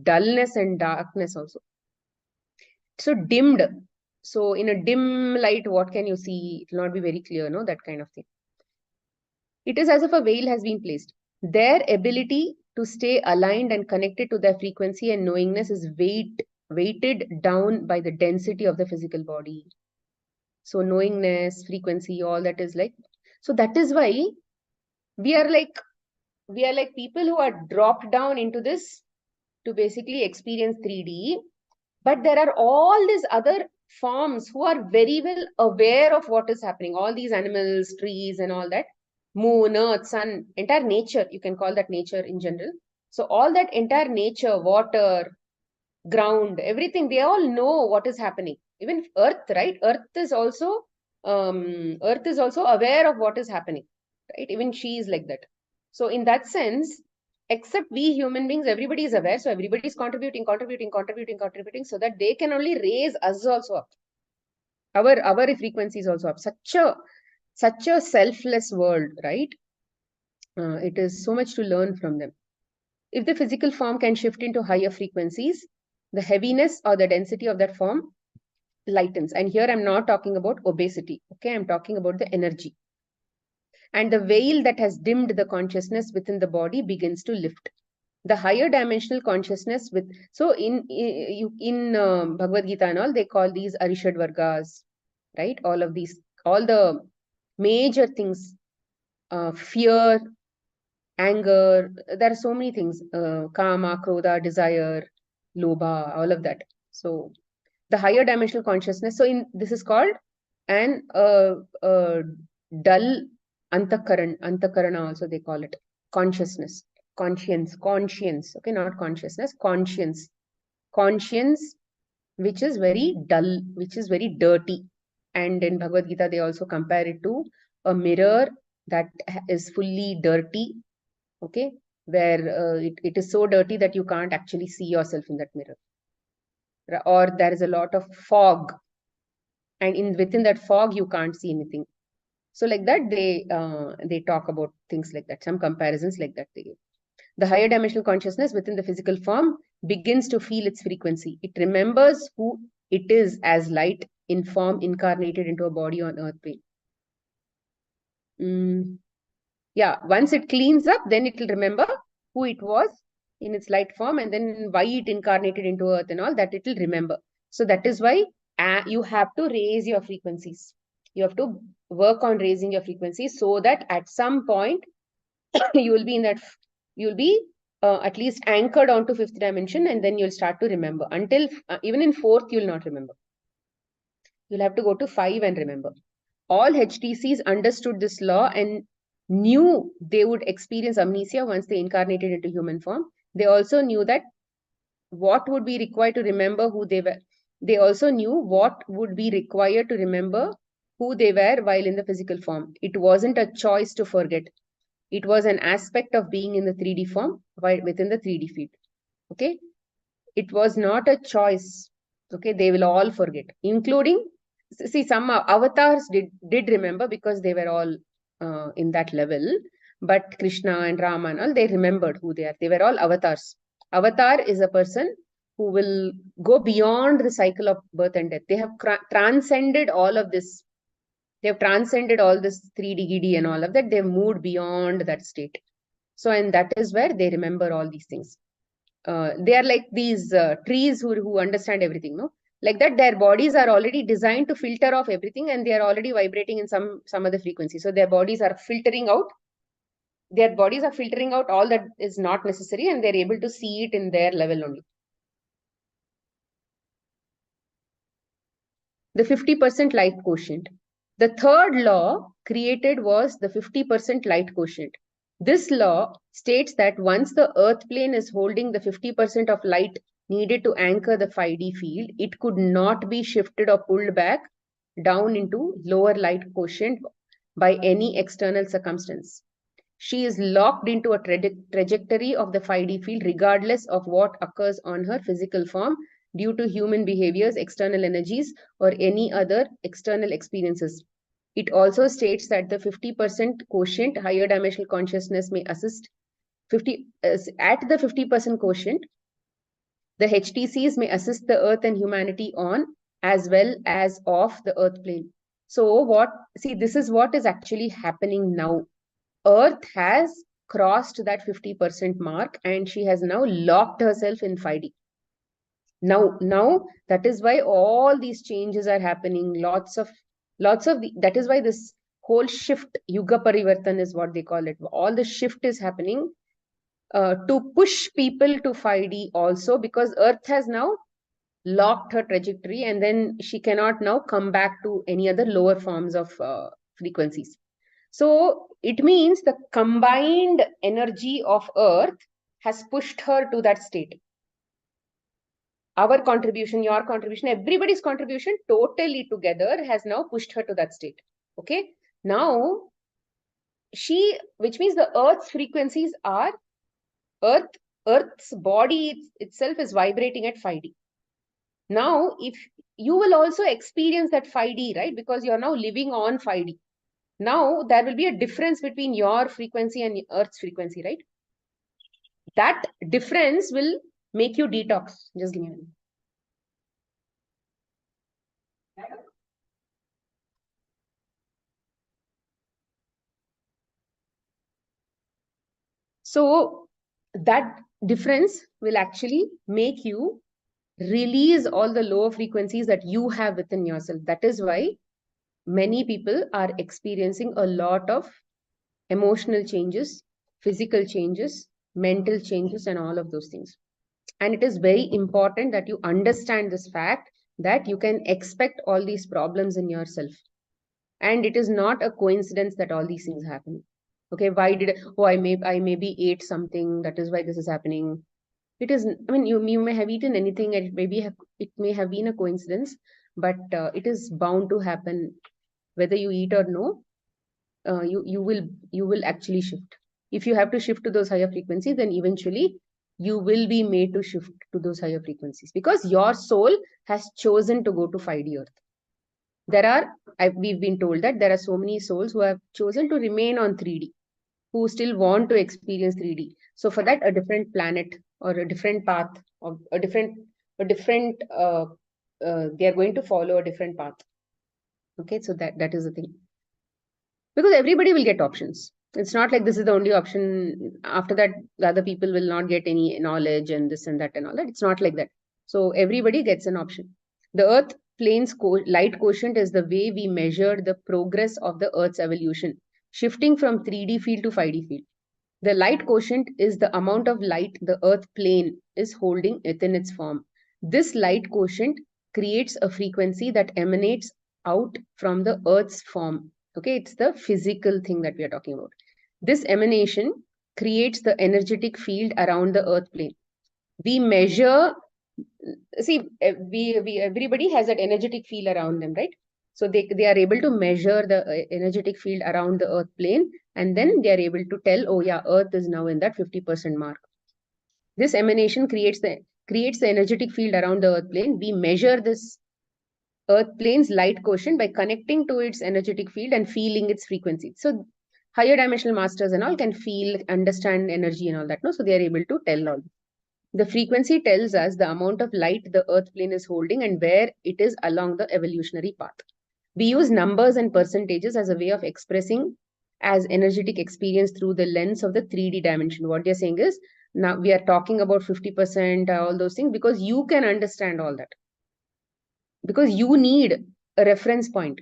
[SPEAKER 1] dullness and darkness also. So dimmed. So in a dim light, what can you see? It will not be very clear, no? That kind of thing. It is as if a veil has been placed. Their ability to stay aligned and connected to their frequency and knowingness is weighted down by the density of the physical body. So knowingness, frequency, all that is like, so that is why we are like people who are dropped down into this to basically experience 3D. But there are all these other forms who are very well aware of what is happening. All these animals, trees and all that, moon, earth, sun, entire nature, you can call that nature in general. So all that entire nature, water, ground, everything, they all know what is happening. Even earth, right? Earth is also aware of what is happening, right? Even she is like that. So in that sense, except we human beings, everybody is aware. So everybody is contributing so that they can only raise us also up. Our frequencies also up. Such a selfless world, right? It is so much to learn from them. If the physical form can shift into higher frequencies, the heaviness or the density of that form lightens. And here I'm not talking about obesity. Okay, I'm talking about the energy. And the veil that has dimmed the consciousness within the body begins to lift. The higher dimensional consciousness with, so in Bhagavad Gita and all, they call these Arishad Vargas, right? All of these, all the major things, fear, anger, there are so many things, kama, krodha, desire, lobha, all of that. So the higher dimensional consciousness, so this is called and a dull antakarana also they call it, consciousness, conscience, okay, not consciousness, conscience, which is very dull, which is very dirty. And in Bhagavad Gita, they also compare it to a mirror that is fully dirty, okay, where it is so dirty that you can't actually see yourself in that mirror. Or there is a lot of fog, and within that fog, you can't see anything. So like that, they talk about things like that, some comparisons like that they give. The higher dimensional consciousness within the physical form begins to feel its frequency. It remembers who it is as light in form incarnated into a body on earth plane. Yeah, once it cleans up, then it will remember who it was in its light form, and then why it incarnated into earth and all that it will remember. So that is why you have to raise your frequencies. You have to work on raising your frequencies so that at some point you will be in that, you'll be at least anchored onto fifth dimension, and then you'll start to remember. Until even in fourth, you'll not remember. You'll have to go to 5 and remember. All HTCs understood this law and knew they would experience amnesia once they incarnated into human form. They also knew that what would be required to remember who they were. They also knew what would be required to remember who they were while in the physical form. It wasn't a choice to forget. It was an aspect of being in the 3D form while within the 3D field. Okay. It was not a choice. Okay. They will all forget, including, see, some avatars did remember because they were all in that level. But Krishna and Rama and all, they remembered who they are. They were all avatars. Avatar is a person who will go beyond the cycle of birth and death. They have transcended all of this. They have transcended all this 3D giddy and all of that. They've moved beyond that state. So, and that is where they remember all these things. They are like these trees who understand everything, no? Like that, their bodies are already designed to filter off everything, and they are already vibrating in some other frequency. So their bodies are filtering out. Their bodies are filtering out all that is not necessary, and they're able to see it in their level only. The 50% light quotient. The third law created was the 50% light quotient. This law states that once the earth plane is holding the 50% of light needed to anchor the 5D field, it could not be shifted or pulled back down into lower light quotient by any external circumstance. She is locked into a trajectory of the 5D field regardless of what occurs on her physical form due to human behaviors, external energies, or any other external experiences. It also states that the 50% quotient, higher dimensional consciousness may assist at the 50% quotient, the HTCs may assist the earth and humanity on as well as off the earth plane. So this is what is actually happening now. Earth has crossed that 50% mark, and she has now locked herself in 5D. Now that is why all these changes are happening. That is why this whole shift, Yuga Parivartan is what they call it. All the shift is happening to push people to 5D also, because Earth has now locked her trajectory, and then she cannot now come back to any other lower forms of frequencies. So it means the combined energy of Earth has pushed her to that state. Our contribution, your contribution, everybody's contribution totally together has now pushed her to that state. Okay. Now, which means the Earth's frequencies are, Earth's body itself is vibrating at 5D. Now, if you will also experience that 5D, right? Because you're now living on 5D. Now, there will be a difference between your frequency and Earth's frequency, right? That difference will make you detox. Just give me a minute. So that difference will actually make you release all the lower frequencies that you have within yourself. That is why many people are experiencing a lot of emotional changes, physical changes, mental changes, and all of those things. And it is very important that you understand this fact that you can expect all these problems in yourself. And it is not a coincidence that all these things happen. Okay, why did I maybe ate something, that is why this is happening. It is, I mean, you may have eaten anything, and it may have been a coincidence, but it is bound to happen whether you eat or no. You will actually shift. If you have to shift to those higher frequencies, then eventually you will be made to shift to those higher frequencies, because your soul has chosen to go to 5D earth. We've been told that there are so many souls who have chosen to remain on 3D, who still want to experience 3D. So for that, a different planet or a different path, or a different they are going to follow a different path. Okay, so that is the thing. Because everybody will get options. It's not like this is the only option. After that, the other people will not get any knowledge and this and that and all that. It's not like that. So everybody gets an option. The Earth plane's light quotient is the way we measure the progress of the Earth's evolution, shifting from 3D field to 5D field. The light quotient is the amount of light the Earth plane is holding within its form. This light quotient creates a frequency that emanates out from the Earth's form. Okay, it's the physical thing that we are talking about. This emanation creates the energetic field around the Earth plane. We measure, see, everybody has that energetic field around them, right? So they are able to measure the energetic field around the Earth plane, and then they are able to tell, oh yeah, Earth is now in that 50% mark. This emanation creates the energetic field around the Earth plane. We measure this Earth plane's light quotient by connecting to its energetic field and feeling its frequency. So higher dimensional masters and all can feel, understand energy and all that. No, so they are able to tell all. The frequency tells us the amount of light the Earth plane is holding and where it is along the evolutionary path. We use numbers and percentages as a way of expressing as energetic experience through the lens of the 3D dimension. What they're saying is, now we are talking about 50%, all those things, because you can understand all that. Because you need a reference point.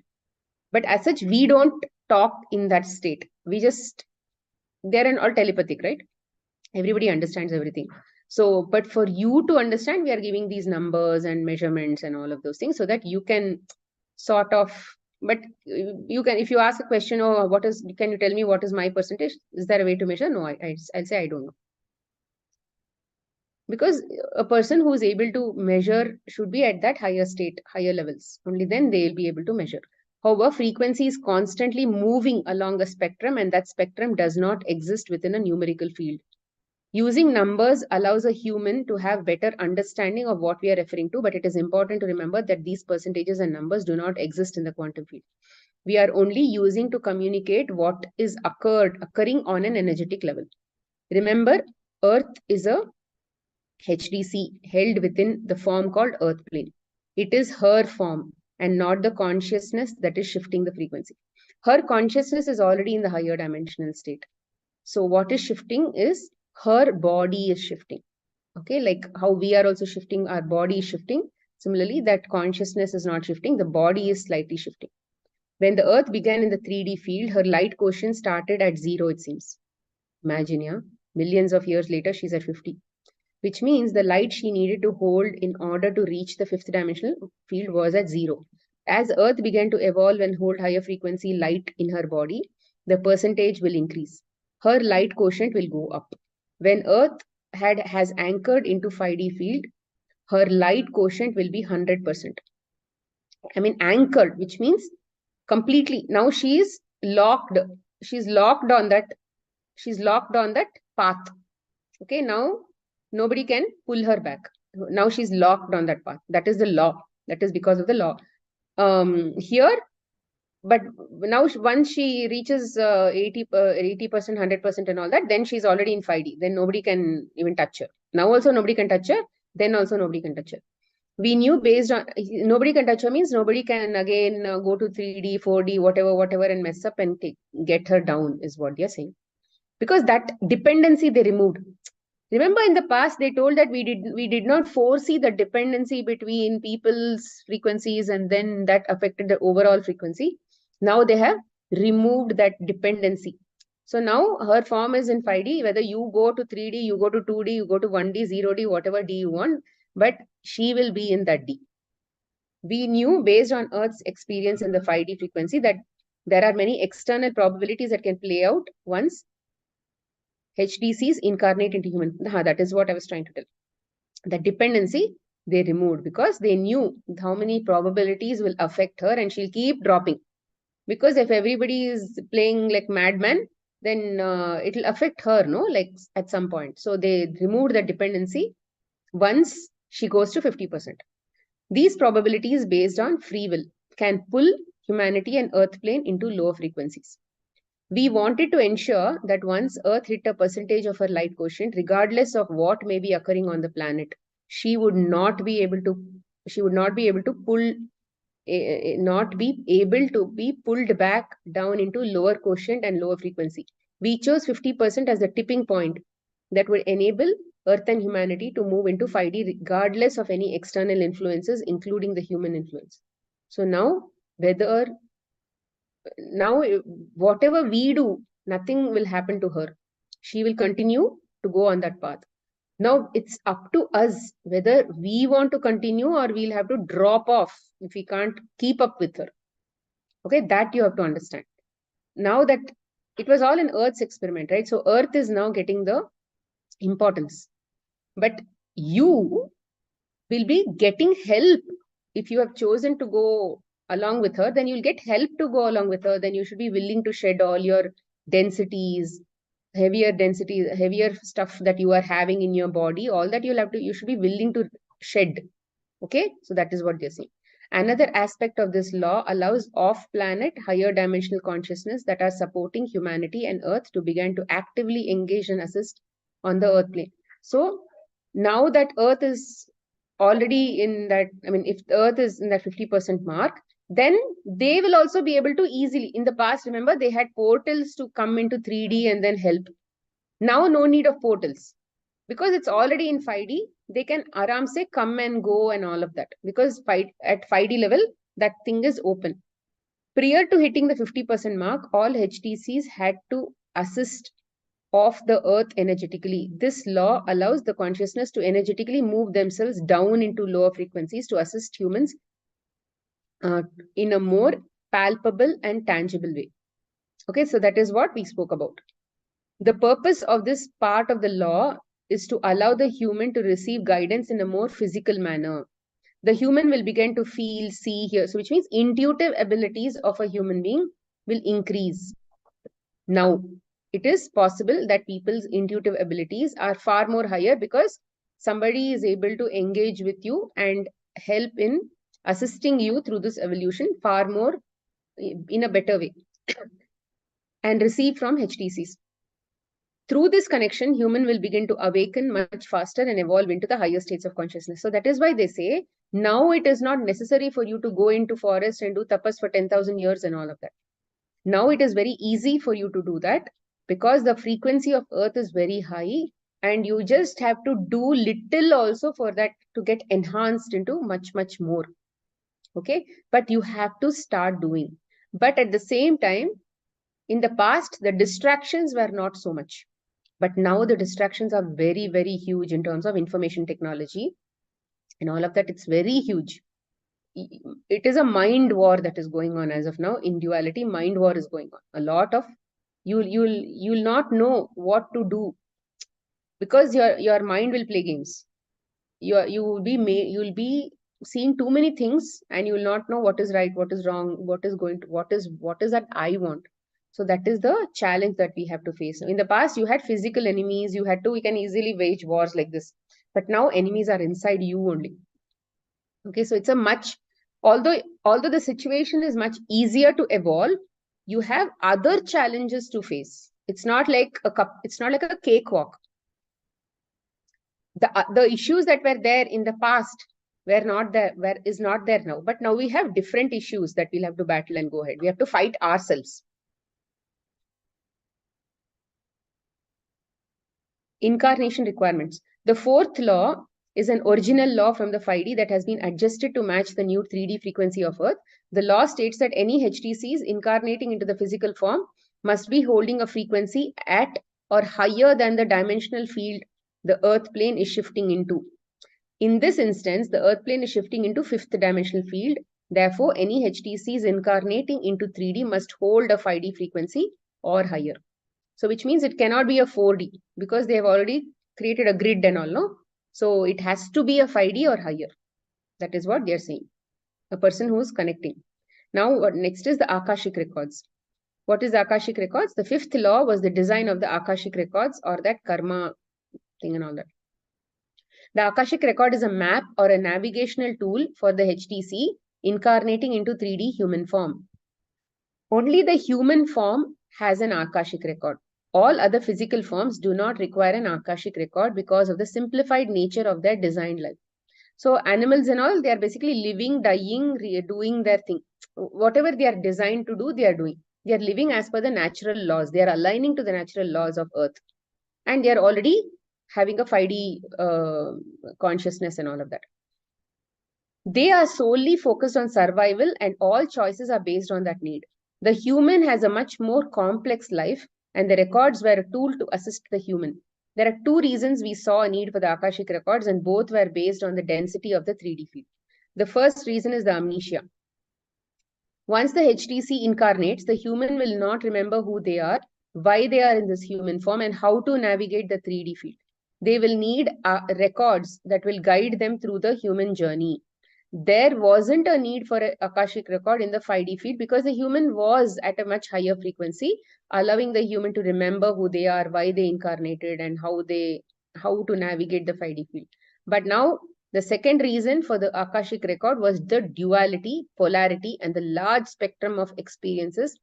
[SPEAKER 1] But as such, we don't talk in that state. We just, they're all telepathic, right? Everybody understands everything. So, but for you to understand, we are giving these numbers and measurements and all of those things so that you can sort of, but you can, if you ask a question, oh, can you tell me what is my percentage? Is there a way to measure? No, I'll say I don't know. Because a person who is able to measure should be at that higher state, higher levels. Only then they'll be able to measure. However, frequency is constantly moving along a spectrum, and that spectrum does not exist within a numerical field. Using numbers allows a human to have better understanding of what we are referring to, but it is important to remember that these percentages and numbers do not exist in the quantum field. We are only using to communicate what is occurring on an energetic level. Remember, Earth is a HDC held within the form called Earth plane. It is her form and not the consciousness that is shifting the frequency. Her consciousness is already in the higher dimensional state. So what is shifting is her body is shifting. Okay, like how we are also shifting, our body is shifting. Similarly, that consciousness is not shifting, the body is slightly shifting. When the Earth began in the 3D field, her light quotient started at 0, it seems. Imagine, yeah, millions of years later, she's at 50. Which means the light she needed to hold in order to reach the 5th dimensional field was at 0. As Earth began to evolve and hold higher frequency light in her body, the percentage will increase. Her light quotient will go up. When Earth has anchored into 5D field, her light quotient will be 100%. I mean anchored, which means completely. Now she is locked. She's locked on that path. Okay, now nobody can pull her back. Now she's locked on that path. That is the law. That is because of the law. Here, but now once she reaches 80%, 100% and all that, then she's already in 5D. Then nobody can even touch her. Now also nobody can touch her. Then also nobody can touch her. We knew based on, nobody can touch her means nobody can again go to 3D, 4D, whatever and mess up and get her down is what they're saying. Because that dependency they removed. Remember in the past, they told that we did not foresee the dependency between people's frequencies and then that affected the overall frequency. Now they have removed that dependency. So now her form is in 5D, whether you go to 3D, you go to 2D, you go to 1D, 0D, whatever D you want, but she will be in that D. We knew based on Earth's experience in the 5D frequency that there are many external probabilities that can play out once HDCs incarnate into human. That is what I was trying to tell. The dependency they removed because they knew how many probabilities will affect her and she'll keep dropping. Because if everybody is playing like madman, then it'll affect her, no? Like at some point. So they removed the dependency once she goes to 50%. These probabilities based on free will can pull humanity and earth plane into lower frequencies. We wanted to ensure that once earth hit a percentage of her light quotient, regardless of what may be occurring on the planet, she would not be able to be pulled back down into lower quotient and lower frequency. We chose 50% as the tipping point that would enable Earth and humanity to move into 5D regardless of any external influences, including the human influence. So now, whatever we do, nothing will happen to her. She will continue to go on that path. Now it's up to us whether we want to continue or we'll have to drop off if we can't keep up with her. Okay, that you have to understand. Now that it was all an Earth's experiment, right? So Earth is now getting the importance. But you will be getting help. If you have chosen to go along with her, then you'll get help to go along with her. Then you should be willing to shed all your densities, heavier stuff that you are having in your body. All that you should be willing to shed. Okay, so that is what they're saying. Another aspect of this law allows off-planet, higher dimensional consciousness that are supporting humanity and Earth to begin to actively engage and assist on the Earth plane. So now that Earth is already in that, I mean, if the Earth is in that 50% mark, then they will also be able to easily, in the past, remember, they had portals to come into 3D and then help. Now, no need of portals. Because it's already in 5D, they can aram se come and go and all of that. Because at 5D level, that thing is open. Prior to hitting the 50% mark, all HTCs had to assist of the earth energetically. This law allows the consciousness to energetically move themselves down into lower frequencies to assist humans in a more palpable and tangible way. Okay, so that is what we spoke about. The purpose of this part of the law is to allow the human to receive guidance in a more physical manner. The human will begin to feel, see, hear, so which means intuitive abilities of a human being will increase. Now, it is possible that people's intuitive abilities are far more higher because somebody is able to engage with you and help in assisting you through this evolution far more in a better way and receive from HTCs. Through this connection, human will begin to awaken much faster and evolve into the higher states of consciousness. So that is why they say, now it is not necessary for you to go into forest and do tapas for 10,000 years and all of that. Now it is very easy for you to do that because the frequency of Earth is very high and you just have to do little also for that to get enhanced into much, much more. Okay, but you have to start doing. But at the same time, in the past, the distractions were not so much. But now the distractions are very, very huge in terms of information technology and all of that. It's very huge. It is a mind war that is going on as of now. In duality, mind war is going on. A lot of you'll not know what to do because your mind will play games. You'll be seeing too many things and you will not know what is right, what is wrong, what is that I want. So that is the challenge that we have to face. In the past, you had physical enemies. You can easily wage wars like this. But now enemies are inside you only. Okay, so it's a much, although the situation is much easier to evolve, you have other challenges to face. It's not like a cakewalk. The issues that were there in the past is not there now. But now we have different issues that we'll have to battle and go ahead. We have to fight ourselves. Incarnation requirements. The fourth law is an original law from the 5D that has been adjusted to match the new 3D frequency of Earth. The law states that any HTCs incarnating into the physical form must be holding a frequency at or higher than the dimensional field the Earth plane is shifting into. In this instance, the Earth plane is shifting into 5th dimensional field Therefore, any HTCs incarnating into 3D must hold a 5D frequency or higher. So which means it cannot be a 4D because they have already created a grid and all, no? So it has to be a 5D or higher. That is what they are saying. A person who is connecting. Now, next is the Akashic records. What is Akashic records? The fifth law was the design of the Akashic records, or that karma thing and all that. The Akashic record is a map or a navigational tool for the HTC incarnating into 3D human form. Only the human form has an Akashic record. All other physical forms do not require an Akashic record because of the simplified nature of their designed life. So animals and all, they are basically living, dying, doing their thing. Whatever they are designed to do, they are doing. They are living as per the natural laws. They are aligning to the natural laws of Earth. And they are already having a 5D consciousness and all of that. They are solely focused on survival and all choices are based on that need. The human has a much more complex life and the records were a tool to assist the human. There are two reasons we saw a need for the Akashic records and both were based on the density of the 3D field. The first reason is the amnesia. Once the HTC incarnates, the human will not remember who they are, why they are in this human form and how to navigate the 3D field. They will need records that will guide them through the human journey. There wasn't a need for an Akashic record in the 5D field because the human was at a much higher frequency, allowing the human to remember who they are, why they incarnated, and how to navigate the 5D field. But now the second reason for the Akashic record was the duality, polarity, and the large spectrum of experiences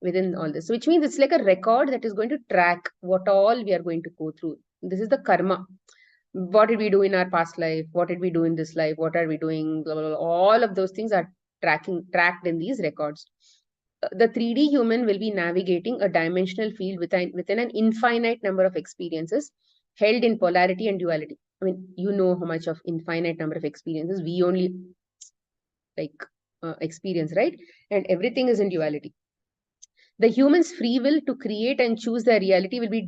[SPEAKER 1] within all this, which means it's like a record that is going to track what all we are going to go through. This is the karma. What did we do in our past life? What did we do in this life? What are we doing? Blah, blah, blah. All of those things are tracked in these records. The 3D human will be navigating a dimensional field within an infinite number of experiences held in polarity and duality. I mean, you know how much of infinite number of experiences we only experience, right? And everything is in duality. The human's free will to create and choose their reality will be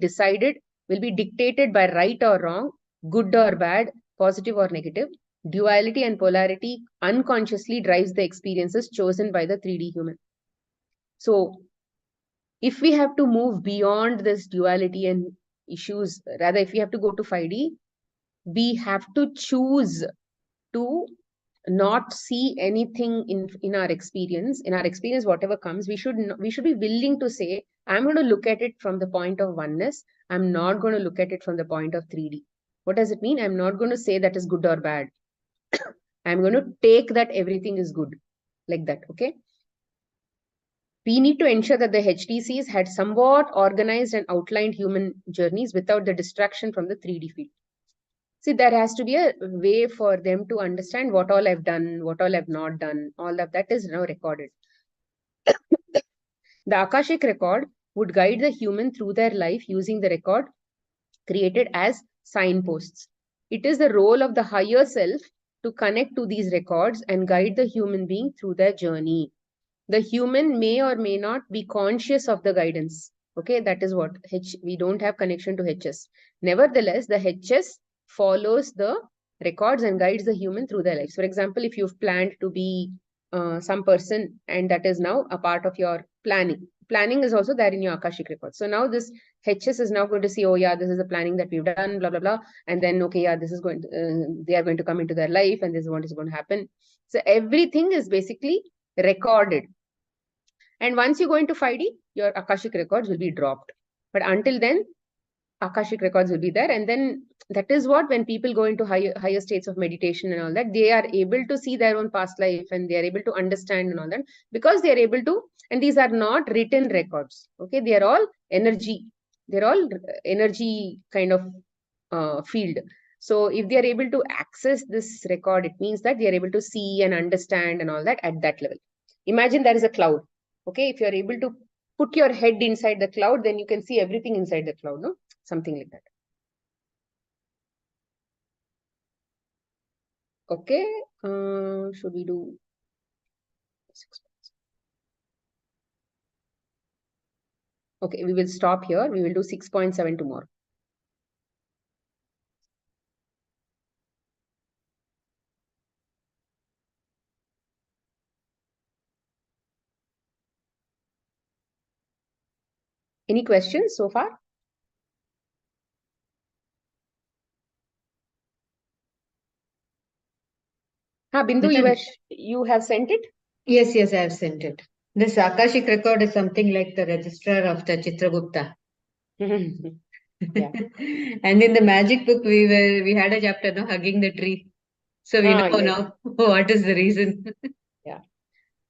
[SPEAKER 1] dictated by right or wrong, good or bad, positive or negative. Duality and polarity unconsciously drives the experiences chosen by the 3D human. So if we have to move beyond this duality and issues, rather if we have to go to 5D, we have to choose to not see anything in our experience. In our experience, whatever comes, we should be willing to say, I'm going to look at it from the point of oneness. I'm not going to look at it from the point of 3D. What does it mean? I'm not going to say that is good or bad. I'm going to take that everything is good, like that. Okay. We need to ensure that the HTCs had somewhat organized and outlined human journeys without the distraction from the 3D field. See, there has to be a way for them to understand what all I've done, what all I've not done. All of that is now recorded. The Akashic record would guide the human through their life using the record created as signposts. It is the role of the higher self to connect to these records and guide the human being through their journey. The human may or may not be conscious of the guidance. Okay, that is what we don't have connection to HS. Nevertheless, the HS follows the records and guides the human through their lives. For example, if you've planned to be some person and that is now a part of your planning. Planning is also there in your Akashic record. So now this HS is now going to see, oh yeah, this is the planning that we've done, blah, blah, blah. And then, okay, yeah, this is going to, they are going to come into their life and this is what is going to happen. So everything is basically recorded. And once you go into 5D, your Akashic records will be dropped. But until then, Akashic records will be there. And then that is what, when people go into higher states of meditation and all that, they are able to see their own past life and they are able to understand and all that, because they are able to, and these are not written records. Okay, they are all energy. They're all energy kind of field. So if they are able to access this record, it means that they are able to see and understand and all that at that level. Imagine there is a cloud. Okay, if you are able to put your head inside the cloud, then you can see everything inside the cloud, no? Something like that. Okay, should we do 6 points? Okay, we will stop here. We will do 6.7 tomorrow. Any questions so far? Bindu, you have sent it?
[SPEAKER 2] Yes, I have sent it. This Akashic record is something like the registrar of the Chitragupta.
[SPEAKER 1] Yeah.
[SPEAKER 2] And in the magic book, we had a chapter, no, hugging the tree. So we know
[SPEAKER 1] yes.
[SPEAKER 2] now what is the reason.
[SPEAKER 1] Yeah.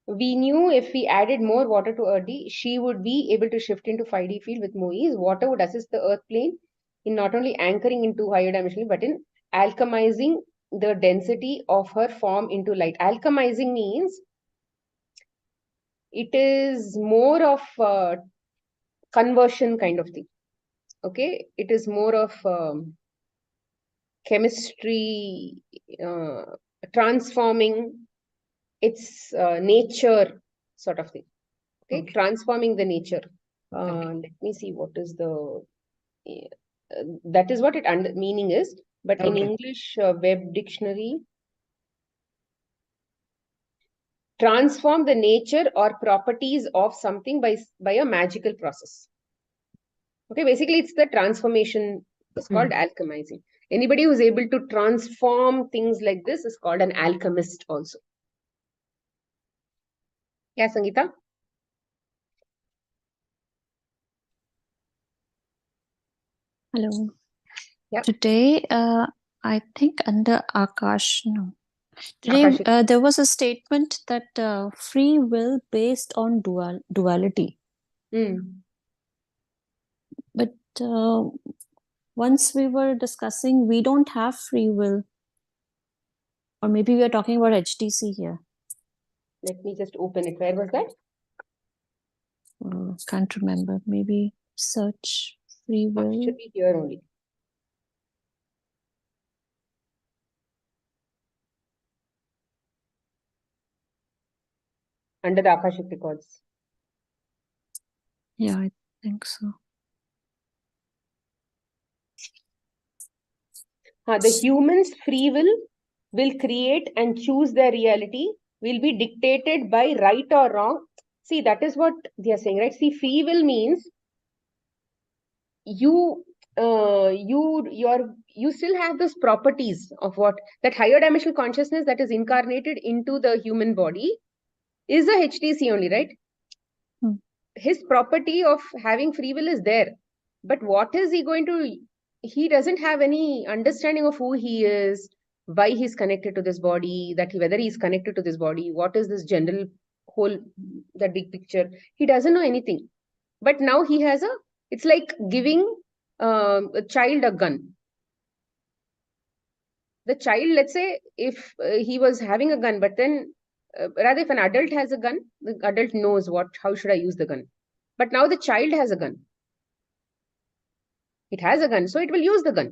[SPEAKER 1] We knew if we added more water to Earth-D, she would be able to shift into 5D field with more ease. Water would assist the Earth plane in not only anchoring into higher dimensional, but in alchemizing the density of her form into light. Alchemizing means it is more of conversion kind of thing. Okay, it is more of chemistry, transforming its nature sort of thing. Okay, transforming the nature. Let me see what is the that is what it meaning is. But in English web dictionary, transform the nature or properties of something by a magical process. Okay, basically it's the transformation. It's called alchemizing. Anybody who's able to transform things like this is called an alchemist also. Yeah, Sangeeta?
[SPEAKER 3] Hello.
[SPEAKER 1] Yeah.
[SPEAKER 3] Today, I think under Akash, no. Today, there was a statement that free will based on duality. But once we were discussing, we don't have free will. Or maybe we are talking about HTC here.
[SPEAKER 1] Let me just open it. Where was that?
[SPEAKER 3] Can't remember. Maybe search free will.
[SPEAKER 1] It should be here only. Under the Akashic records.
[SPEAKER 3] Yeah, I think so.
[SPEAKER 1] The human's free will create and choose their reality, will be dictated by right or wrong. See, that is what they are saying, right? See, free will means you still have those properties of what that higher dimensional consciousness that is incarnated into the human body is a HTC only, right? His property of having free will is there, but what is he going to? He doesn't have any understanding of who he is, why he's connected to this body, whether he's connected to this body, what is this general whole, that big picture. He doesn't know anything. But now he has it's like giving a child a gun. The child, let's say, if he was having a gun, but then rather if an adult has a gun, the adult knows how should I use the gun. But now the child has a gun. It has a gun, so it will use the gun.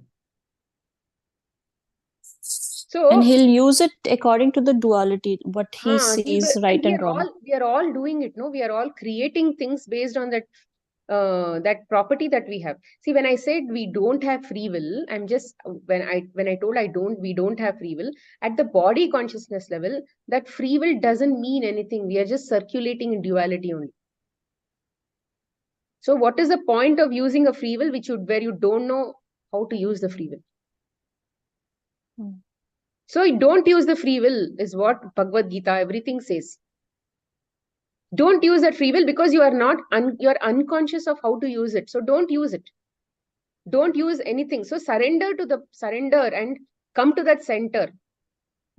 [SPEAKER 1] So,
[SPEAKER 3] and he'll use it according to the duality, what he sees right and wrong.
[SPEAKER 1] We are all doing it, no? We are all creating things based on that property that we have. See, when I said we don't have free will, I'm just when I told we don't have free will at the body consciousness level, that free will doesn't mean anything. We are just circulating in duality only. So what is the point of using a free will where you don't know how to use the free will? So don't use the free will is what Bhagavad Gita, everything says. Don't use that free will because you are not, you're unconscious of how to use it. So don't use it. Don't use anything. So surrender and come to that center.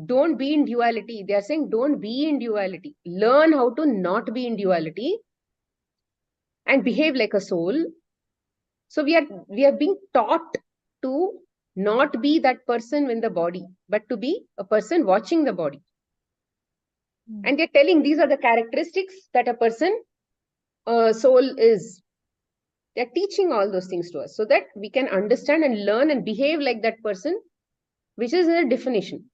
[SPEAKER 1] Don't be in duality. They are saying don't be in duality. Learn how to not be in duality and behave like a soul. So we are being taught to not be that person in the body, but to be a person watching the body. And they're telling these are the characteristics that a person, soul is. They're teaching all those things to us so that we can understand and learn and behave like that person, which is a definition.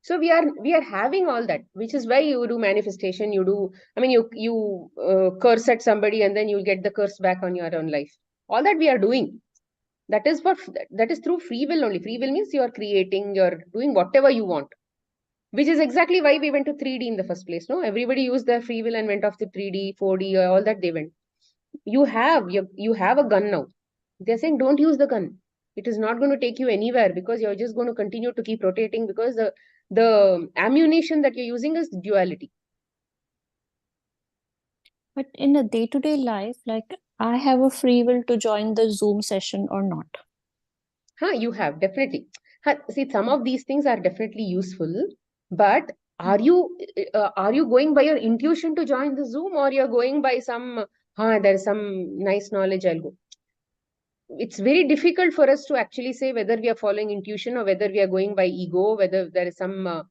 [SPEAKER 1] So we are having all that, which is why you do manifestation. You curse at somebody and then you'll get the curse back on your own life. All that we are doing. That is through free will only. Free will means you are creating, you're doing whatever you want. which is exactly why we went to 3D in the first place. No, everybody used their free will and went off to 3D, 4D, all that they went. You have a gun now. They're saying don't use the gun. It is not going to take you anywhere because you're just going to continue to keep rotating because the ammunition that you're using is duality.
[SPEAKER 3] But in a day-to-day life, like I have a free will to join the Zoom session or not.
[SPEAKER 1] You have definitely. See, some of these things are definitely useful, but are you going by your intuition to join the Zoom, or you're going by some there's some nice knowledge, I'll go. It's very difficult for us to actually say whether we are following intuition or whether we are going by ego, whether there is some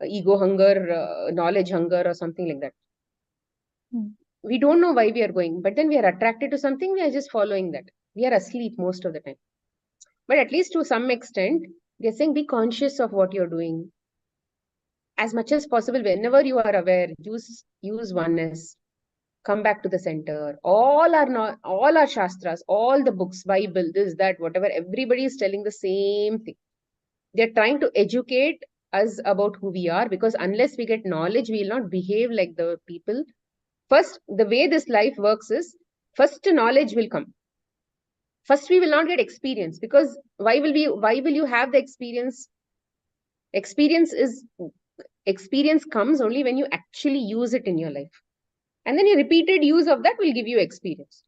[SPEAKER 1] ego hunger, knowledge hunger, or something like that. We don't know why we are going, but then we are attracted to something, we are just following that. We are asleep most of the time. But at least to some extent, they're saying be conscious of what you're doing. As much as possible, whenever you are aware, use oneness. Come back to the center. All our shastras, all the books, Bible, this, that, whatever, everybody is telling the same thing. They're trying to educate us about who we are, because unless we get knowledge, we will not behave like the people. First, the way this life works is, first knowledge will come. First, we will not get experience, because why will you have the experience? Experience comes only when you actually use it in your life. And then your repeated use of that will give you experience.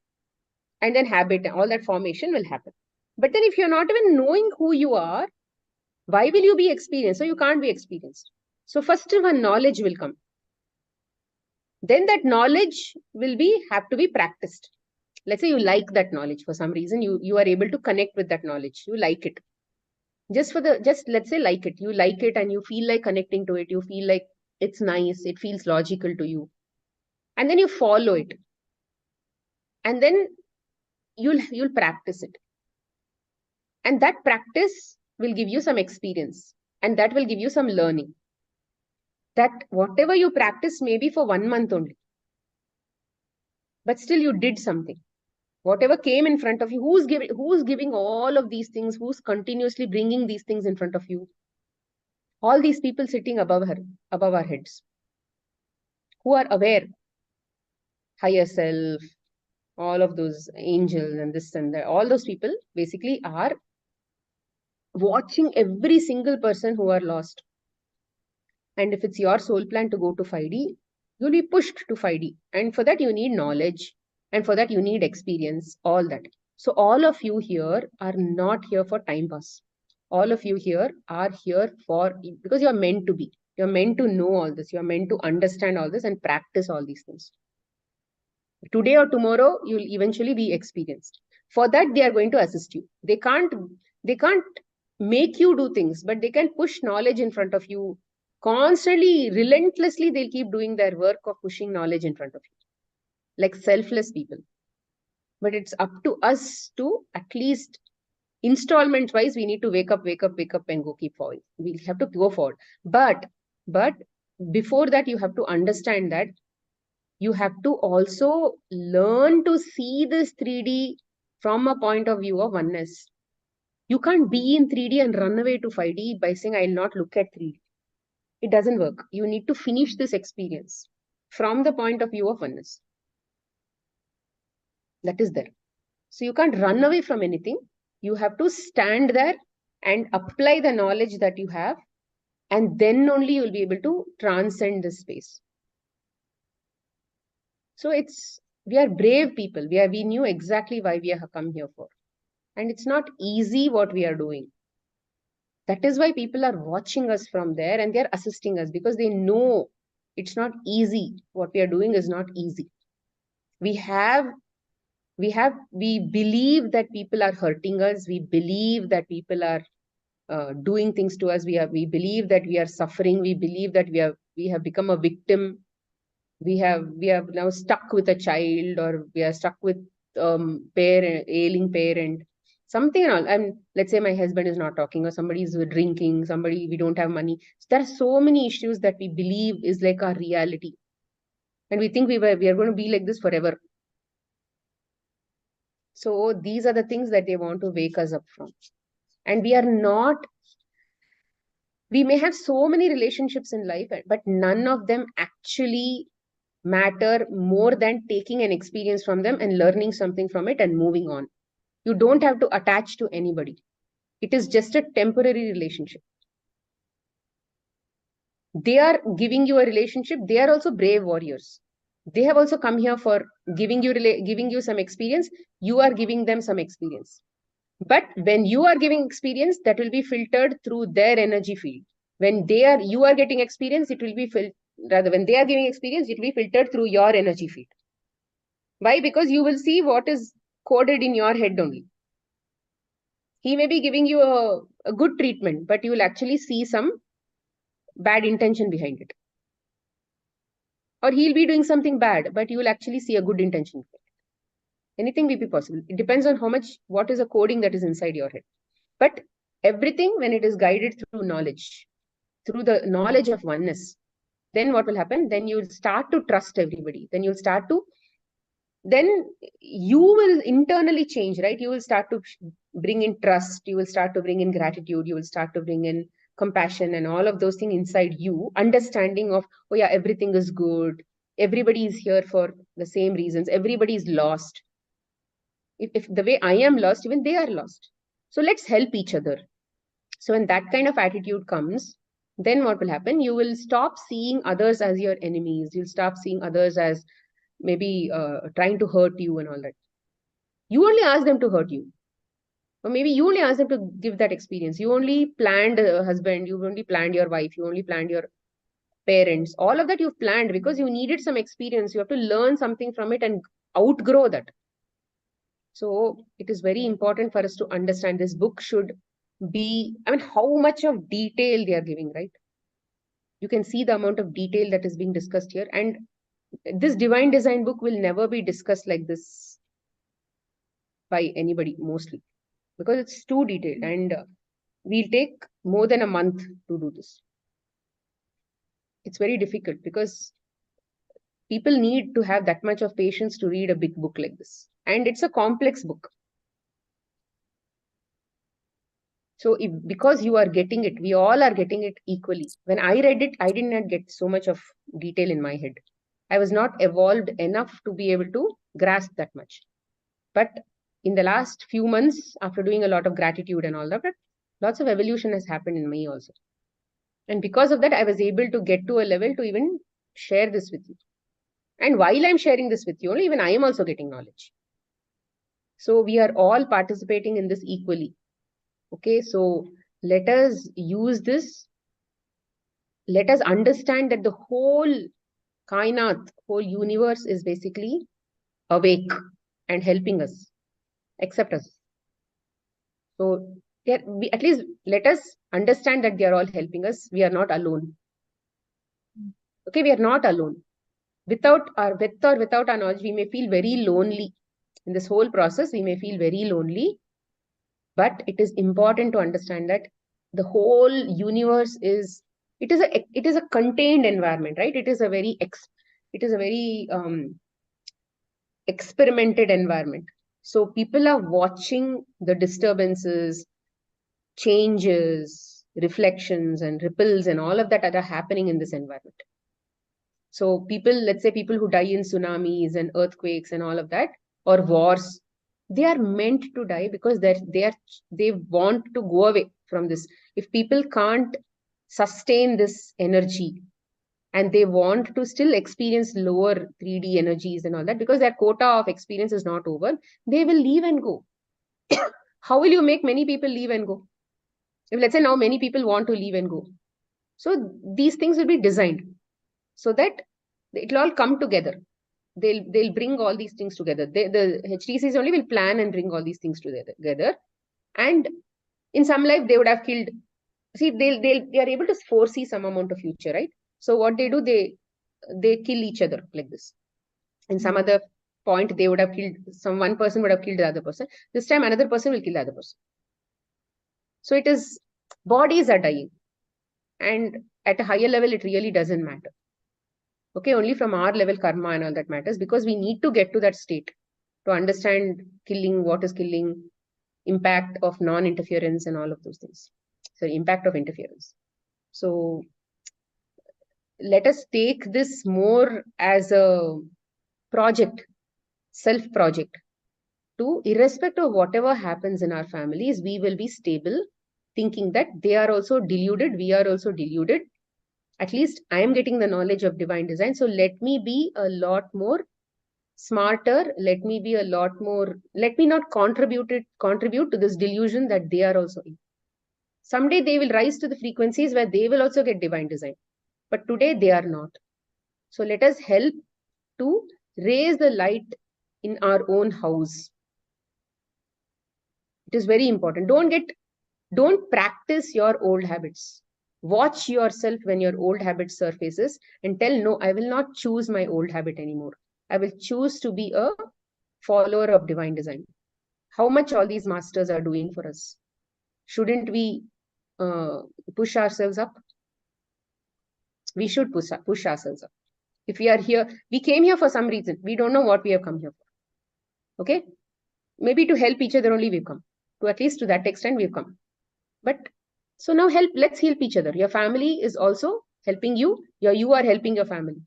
[SPEAKER 1] And then habit, all that formation will happen. But then if you're not even knowing who you are, why will you be experienced? So you can't be experienced. So first one, knowledge will come. Then that knowledge will have to be practiced. Let's say you like that knowledge for some reason, you are able to connect with that knowledge. You like it. Just let's say like it. You like it and you feel like connecting to it. You feel like it's nice. It feels logical to you. And then you follow it. And then you'll practice it. And that practice will give you some experience. And that will give you some learning. That whatever you practice maybe for 1 month only. But still you did something. Whatever came in front of you, who's giving all of these things? Who's continuously bringing these things in front of you? All these people sitting above our heads, who are aware, higher self, all of those angels and this and that, all those people basically are watching every single person who are lost. And if it's your soul plan to go to 5D, you'll be pushed to 5D. And for that, you need knowledge. And for that, you need experience, all that. So all of you here are not here for time pass. All of you here are here because you're meant to be. You're meant to know all this. You're meant to understand all this and practice all these things. Today or tomorrow, you'll eventually be experienced. For that, they are going to assist you. They can't make you do things, but they can push knowledge in front of you. Constantly, relentlessly, they'll keep doing their work of pushing knowledge in front of you. Like selfless people. But it's up to us to, at least installment wise, we need to wake up and go keep forward. We'll have to go forward. But before that, you have to understand that you have to also learn to see this 3D from a point of view of oneness. You can't be in 3D and run away to 5D by saying, I'll not look at 3D. It doesn't work. You need to finish this experience from the point of view of oneness. That is there. So you can't run away from anything. You have to stand there and apply the knowledge that you have. And then only you'll be able to transcend this space. So we are brave people. We knew exactly why we have come here for. And it's not easy what we are doing. That is why people are watching us from there and they're assisting us, because they know it's not easy. What we are doing is not easy. We believe that people are hurting us. We believe that people are doing things to us. We believe that we are suffering. We believe that we have become a victim. We have now stuck with a child, or we are stuck with ailing parent. Something and all. And let's say my husband is not talking, or somebody is drinking, we don't have money. So there are so many issues that we believe is like our reality. And we think we are going to be like this forever. So these are the things that they want to wake us up from. And we are not We may have so many relationships in life, but none of them actually matter more than taking an experience from them and learning something from it and moving on. You don't have to attach to anybody. It is just a temporary relationship. They are giving you a relationship. They are also brave warriors. They have also come here for giving you some experience. You are giving them some experience. But when you are giving experience, that will be filtered through their energy field. When you are getting experience, it will be when they are giving experience, it will be filtered through your energy field. Why? Because you will see what is coded in your head only. He may be giving you a good treatment, but you will actually see some bad intention behind it. Or he'll be doing something bad, but you will actually see a good intention. Anything may be possible. It depends on what is a coding that is inside your head. But everything, when it is guided through knowledge, through the knowledge of oneness, then what will happen? Then you'll start to trust everybody. Then you will internally change, right? You will start to bring in trust. You will start to bring in gratitude. You will start to bring in compassion and all of those things inside you, understanding of, oh yeah, everything is good. Everybody is here for the same reasons. Everybody is lost. If the way I am lost, even they are lost. So let's help each other. So when that kind of attitude comes, then what will happen? You will stop seeing others as your enemies. You'll stop seeing others as maybe trying to hurt you and all that. You only ask them to hurt you. Or maybe you only ask them to give that experience. You only planned a husband, you only planned your wife, you only planned your parents. All of that you've planned because you needed some experience. You have to learn something from it and outgrow that. So it is very important for us to understand this book should be, how much of detail they are giving, right? You can see the amount of detail that is being discussed here. And this divine design book will never be discussed like this by anybody, mostly, because it's too detailed and we'll take more than a month to do this. It's very difficult because people need to have that much of patience to read a big book like this. And it's a complex book. So because you are getting it, we all are getting it equally. When I read it, I did not get so much of detail in my head. I was not evolved enough to be able to grasp that much. But in the last few months, after doing a lot of gratitude and all that, lots of evolution has happened in me also. And because of that, I was able to get to a level to even share this with you. And while I'm sharing this with you, only even I am also getting knowledge. So we are all participating in this equally. Okay, so let us use this. Let us understand that the whole kainat, whole universe is basically awake and helping us, except us. So at least let us understand that they are all helping us. We are not alone. Okay, we are not alone. With or without our knowledge, we may feel very lonely. In this whole process, we may feel very lonely. But it is important to understand that the whole universe is a contained environment, right? It is a very experimented environment. So people are watching the disturbances, changes, reflections, and ripples, and all of that are happening in this environment. So let's say people who die in tsunamis and earthquakes and all of that, or wars, they are meant to die because they want to go away from this. If people can't sustain this energy and they want to still experience lower 3D energies and all that, because their quota of experience is not over, they will leave and go. How will you make many people leave and go? If let's say now many people want to leave and go. So these things will be designed so that it will all come together. They'll bring all these things together. The HTCs only will plan and bring all these things together. And in some life, they would have killed. See, they are able to foresee some amount of future, right? So what they do, they kill each other like this. In some other point, they would have killed one person would have killed the other person. This time, another person will kill the other person. So bodies are dying. And at a higher level, it really doesn't matter. Okay, only from our level, karma and all that matters, because we need to get to that state to understand killing, what is killing, impact of non-interference and all of those things. So impact of interference. So let us take this more as a project, self-project, to irrespective of whatever happens in our families, we will be stable, thinking that they are also deluded, we are also deluded. At least I am getting the knowledge of divine design. So let me be a lot more smarter. Let me be a lot more, let me not contribute to this delusion that they are also in. Someday they will rise to the frequencies where they will also get divine design. But today they are not. So let us help to raise the light in our own house. It is very important. Don't practice your old habits. Watch yourself when your old habit surfaces and tell, no, I will not choose my old habit anymore. I will choose to be a follower of divine design. How much all these masters are doing for us. Shouldn't we push ourselves up? We should push ourselves up. If we are here, we came here for some reason. We don't know what we have come here for. Okay? Maybe to help each other only we've come. To at least to that extent we've come. But so now let's help each other. Your family is also helping you. You are helping your family.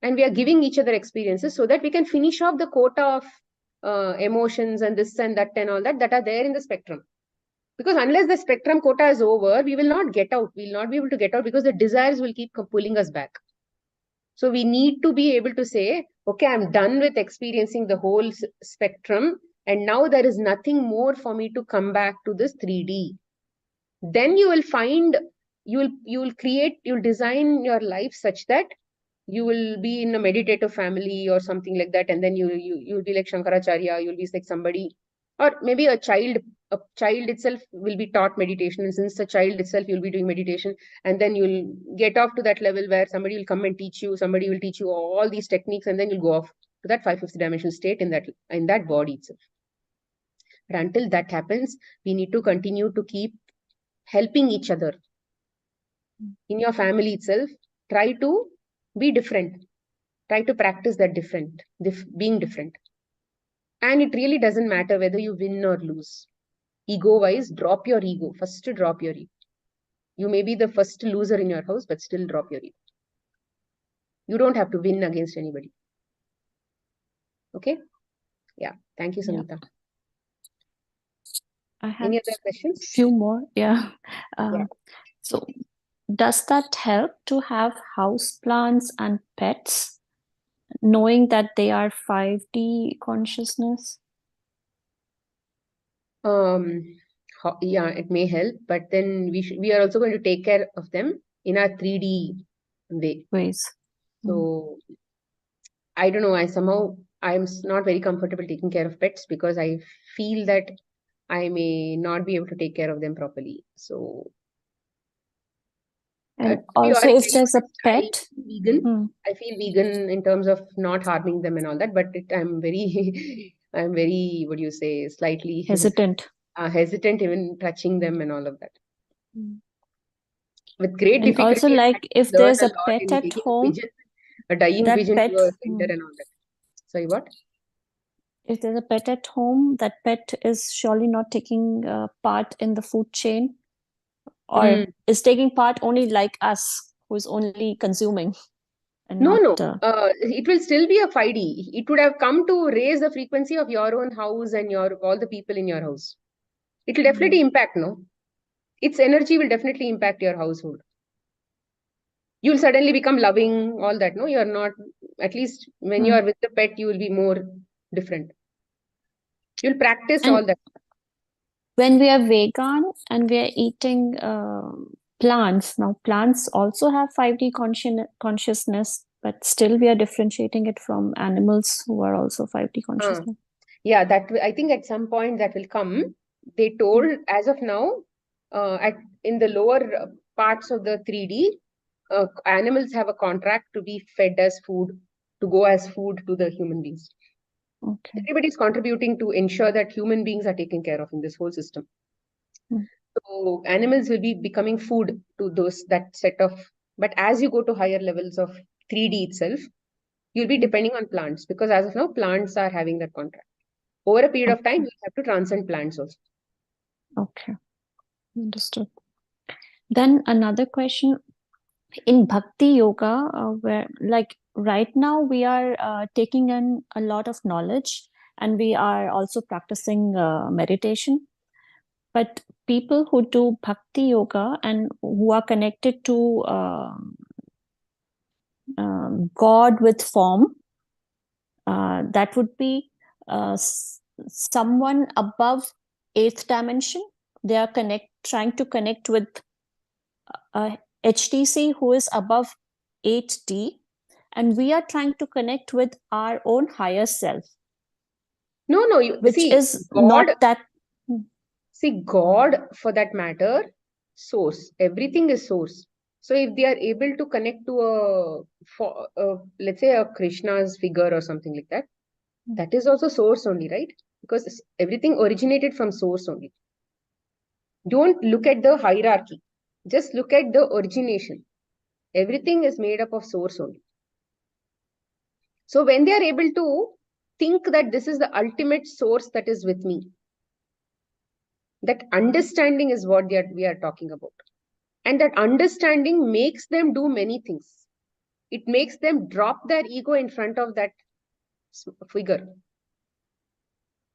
[SPEAKER 1] And we are giving each other experiences so that we can finish off the quota of emotions and this and that and all that are there in the spectrum. Because unless the spectrum quota is over, we will not get out. We will not be able to get out because the desires will keep pulling us back. So we need to be able to say, okay, I'm done with experiencing the whole spectrum. And now there is nothing more for me to come back to this 3D. Then you will find, you'll design your life such that you will be in a meditative family or something like that. And then you'll be like Shankaracharya, you'll be like somebody, or maybe a child itself will be taught meditation. And since the child itself, you'll be doing meditation. And then you'll get off to that level where somebody will come and teach you, somebody will teach you all these techniques, and then you'll go off to that 5/5 dimensional state in that body itself. But until that happens, we need to continue to keep helping each other. In your family itself, try to be different. Try to practice that being different. And it really doesn't matter whether you win or lose. Ego-wise, drop your ego. First, drop your ego. You may be the first loser in your house, but still drop your ego. You don't have to win against anybody. Okay? Yeah. Thank you, Samita.
[SPEAKER 3] Yeah. I have
[SPEAKER 1] Any other questions?
[SPEAKER 3] Few more. Yeah. So does that help to have house plants and pets, knowing that they are 5D consciousness?
[SPEAKER 1] Yeah, it may help, but then we are also going to take care of them in our 3D
[SPEAKER 3] ways.
[SPEAKER 1] So I don't know. I'm not very comfortable taking care of pets because I feel that I may not be able to take care of them properly. So
[SPEAKER 3] and also, if there's a pet,
[SPEAKER 1] I feel vegan in terms of not harming them and all that. But I'm very, what do you say, slightly
[SPEAKER 3] hesitant.
[SPEAKER 1] Hesitant even touching them and all of that. With great
[SPEAKER 3] and
[SPEAKER 1] difficulty.
[SPEAKER 3] Also, like if there's a pet at home,
[SPEAKER 1] a dying
[SPEAKER 3] that
[SPEAKER 1] pigeon
[SPEAKER 3] pet,
[SPEAKER 1] to a center and all that. Sorry, what?
[SPEAKER 3] If there's a pet at home, that pet is surely not taking part in the food chain, or is taking part only like us, who is only consuming. And
[SPEAKER 1] no. It will still be a 5D. It would have come to raise the frequency of your own house and all the people in your house. It will definitely impact, no? Its energy will definitely impact your household. You'll suddenly become loving, all that, no? You're not, at least when you are with the pet, you will be more different. You'll practice all that.
[SPEAKER 3] When we are vegan and we are eating plants, now plants also have 5D consciousness, but still we are differentiating it from animals who are also 5D consciousness.
[SPEAKER 1] Yeah, I think at some point that will come. They told as of now, in the lower parts of the 3D, animals have a contract to be fed as food, to go as food to the human beings.
[SPEAKER 3] Okay.
[SPEAKER 1] Everybody is contributing to ensure that human beings are taken care of in this whole system. So animals will be becoming food to that set of. But as you go to higher levels of 3D itself, you'll be depending on plants, because as of now, plants are having that contract. Over a period of time, you'll have to transcend plants also.
[SPEAKER 3] Okay. Understood. Then another question, in Bhakti Yoga, where like right now we are taking in a lot of knowledge and we are also practicing meditation. But people who do Bhakti Yoga and who are connected to God with form, that would be someone above 8th dimension. They are trying to connect with HTC who is above 8D, and we are trying to connect with our own higher self,
[SPEAKER 1] No, you
[SPEAKER 3] which
[SPEAKER 1] see,
[SPEAKER 3] is
[SPEAKER 1] God,
[SPEAKER 3] not that.
[SPEAKER 1] see, God, for that matter, source. Everything is source. So if they are able to connect to let's say a Krishna's figure or something like that, that is also source only, right? Because everything originated from source only. Don't look at the hierarchy. Just look at the origination. Everything is made up of source only. So when they are able to think that this is the ultimate source that is with me, that understanding is what we are talking about. And that understanding makes them do many things. It makes them drop their ego in front of that figure.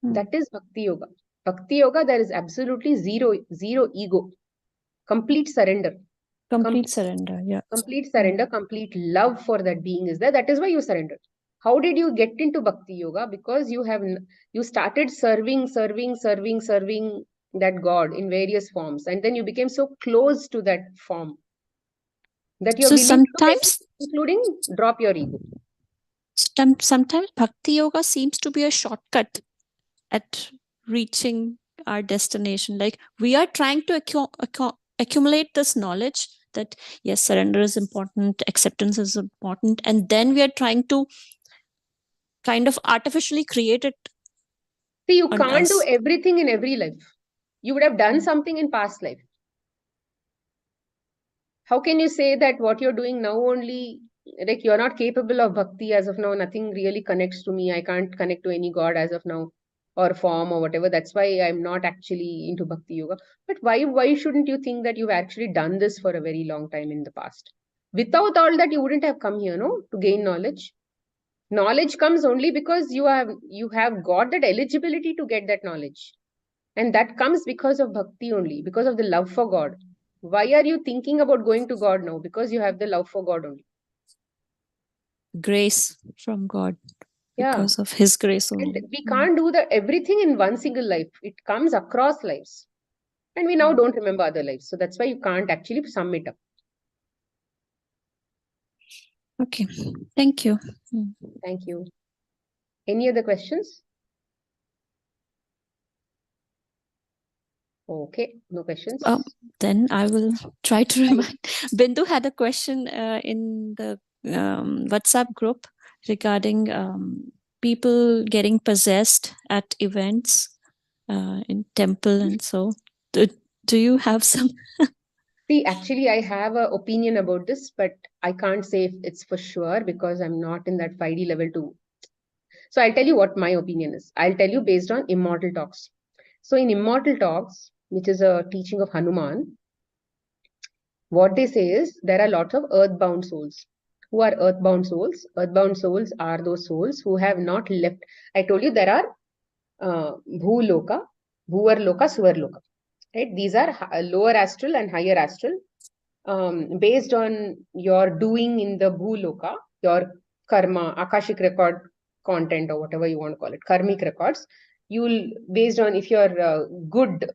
[SPEAKER 1] That is Bhakti Yoga. Bhakti Yoga, there is absolutely zero ego. Complete surrender.
[SPEAKER 3] Complete surrender, yeah.
[SPEAKER 1] Complete surrender, complete love for that being is there. That is why you surrendered. How did you get into Bhakti Yoga? Because you started serving that God in various forms, and then you became so close to that form that you're
[SPEAKER 3] So
[SPEAKER 1] willing to do
[SPEAKER 3] sometimes,
[SPEAKER 1] anything, including drop your ego.
[SPEAKER 3] sometimes Bhakti Yoga seems to be a shortcut at reaching our destination. Like we are trying to accumulate this knowledge that yes, surrender is important, acceptance is important, and then we are trying to kind of artificially create it.
[SPEAKER 1] See, you
[SPEAKER 3] on
[SPEAKER 1] can't do
[SPEAKER 3] us.
[SPEAKER 1] everything in every life. You would have done something in past life. How can you say that what you're doing now only, like you're not capable of bhakti as of now? Nothing really connects to me. I can't connect to any God as of now, or form or whatever. That's why I'm not actually into bhakti yoga. But why shouldn't you think that you've actually done this for a very long time in the past? Without all that, you wouldn't have come here, no, to gain knowledge. Knowledge comes only because you have got that eligibility to get that knowledge. And that comes because of bhakti only, because of the love for God. Why are you thinking about going to God now? Because you have the love for God only.
[SPEAKER 3] Grace from God.
[SPEAKER 1] Yeah.
[SPEAKER 3] Because of His grace only.
[SPEAKER 1] And we can't do everything in one single life. It comes across lives. And we now don't remember other lives. So that's why you can't actually sum it up.
[SPEAKER 3] Okay. Thank you.
[SPEAKER 1] Thank you. Any other questions? Okay, no questions.
[SPEAKER 3] Then I will try to remind. Bindu had a question in the WhatsApp group regarding people getting possessed at events in temple and so. Do you have some?
[SPEAKER 1] See, actually, I have an opinion about this, but I can't say if it's for sure because I'm not in that 5D level too. So I'll tell you what my opinion is. I'll tell you based on Immortal Talks. So in Immortal Talks, which is a teaching of Hanuman, what they say is there are lots of earthbound souls. Who are earthbound souls? Earthbound souls are those souls who have not left. I told you there are Bhuloka, Bhuvarloka, Suvarloka. Right? These are lower astral and higher astral. Based on your doing in the Bhuloka, your karma, Akashic record content or whatever you want to call it, karmic records, you'll, based on if your good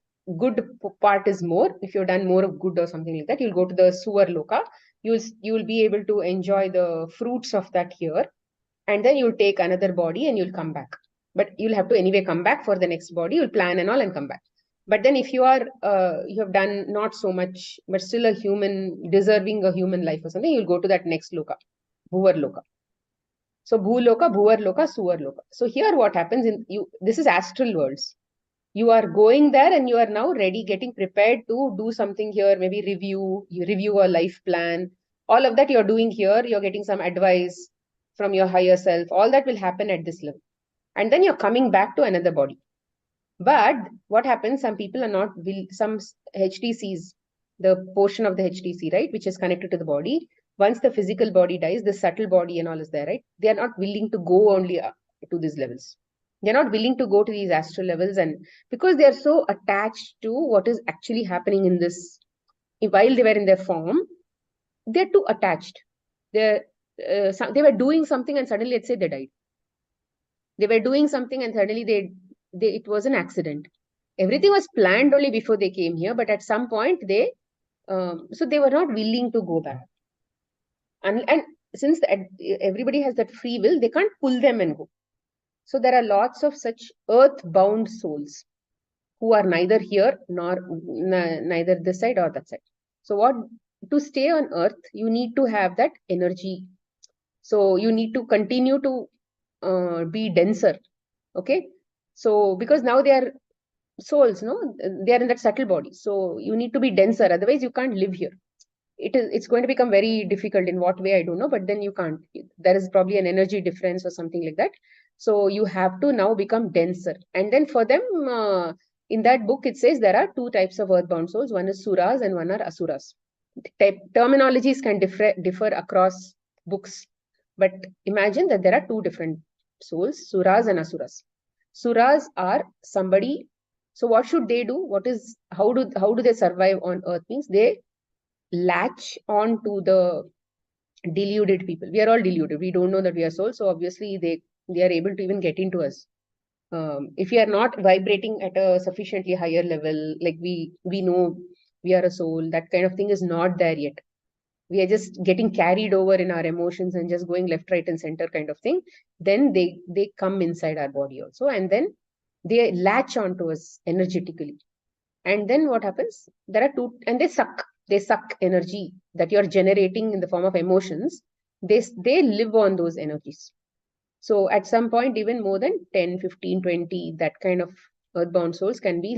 [SPEAKER 1] part is more, if you've done more of good or something like that, you'll go to the Suvarloka. You'll be able to enjoy the fruits of that here, and then you'll take another body and you'll come back. But you'll have to anyway come back for the next body. You'll plan and all and come back. But then if you are you have done not so much but still a human, deserving a human life or something, you'll go to that next loka, Bhuvarloka. So Bhuloka, Bhuvarloka, Suvarloka. So here what happens in you, this is astral worlds. You are going there and you are now ready, getting prepared to do something here, maybe you review a life plan. All of that you're doing here, you're getting some advice from your higher self. All that will happen at this level. And then you're coming back to another body. But what happens, some people are not, some HTCs, they are not willing to the portion of the HTC, right, which is connected to the body. Once the physical body dies, the subtle body and all is there, right? They are not willing to go only up to these levels. They're not willing to go to these astral levels, and because they are so attached to what is actually happening in this, while they were in their form, they're too attached. They were doing something and suddenly, let's say, they died. They were doing something and suddenly it was an accident. Everything was planned only before they came here, but at some point so they were not willing to go back. And since everybody has that free will, they can't pull them and go. So there are lots of such earth-bound souls who are neither here nor neither this side or that side. So to stay on earth, you need to have that energy. So you need to continue to be denser. Okay. So because now they are souls, no, they are in that subtle body. So you need to be denser. Otherwise, you can't live here. It's going to become very difficult. In what way, I don't know, but then you can't. There is probably an energy difference or something like that. So you have to now become denser. And then for them, in that book, it says there are two types of earthbound souls. One is suras and one are asuras. Terminologies can differ across books. But imagine that there are two different souls, suras and asuras. Suras are somebody. So what should they do? How do they survive on earth? Means they latch on to the deluded people. We are all deluded. We don't know that we are souls. So obviously they are able to even get into us. If we are not vibrating at a sufficiently higher level, like we know we are a soul, that kind of thing is not there yet. We are just getting carried over in our emotions and just going left, right, and center kind of thing. Then they come inside our body also, and then they latch onto us energetically. And then what happens? There are two, and they suck energy that you're generating in the form of emotions. They live on those energies. So at some point, even more than 10, 15, 20, that kind of earthbound souls can be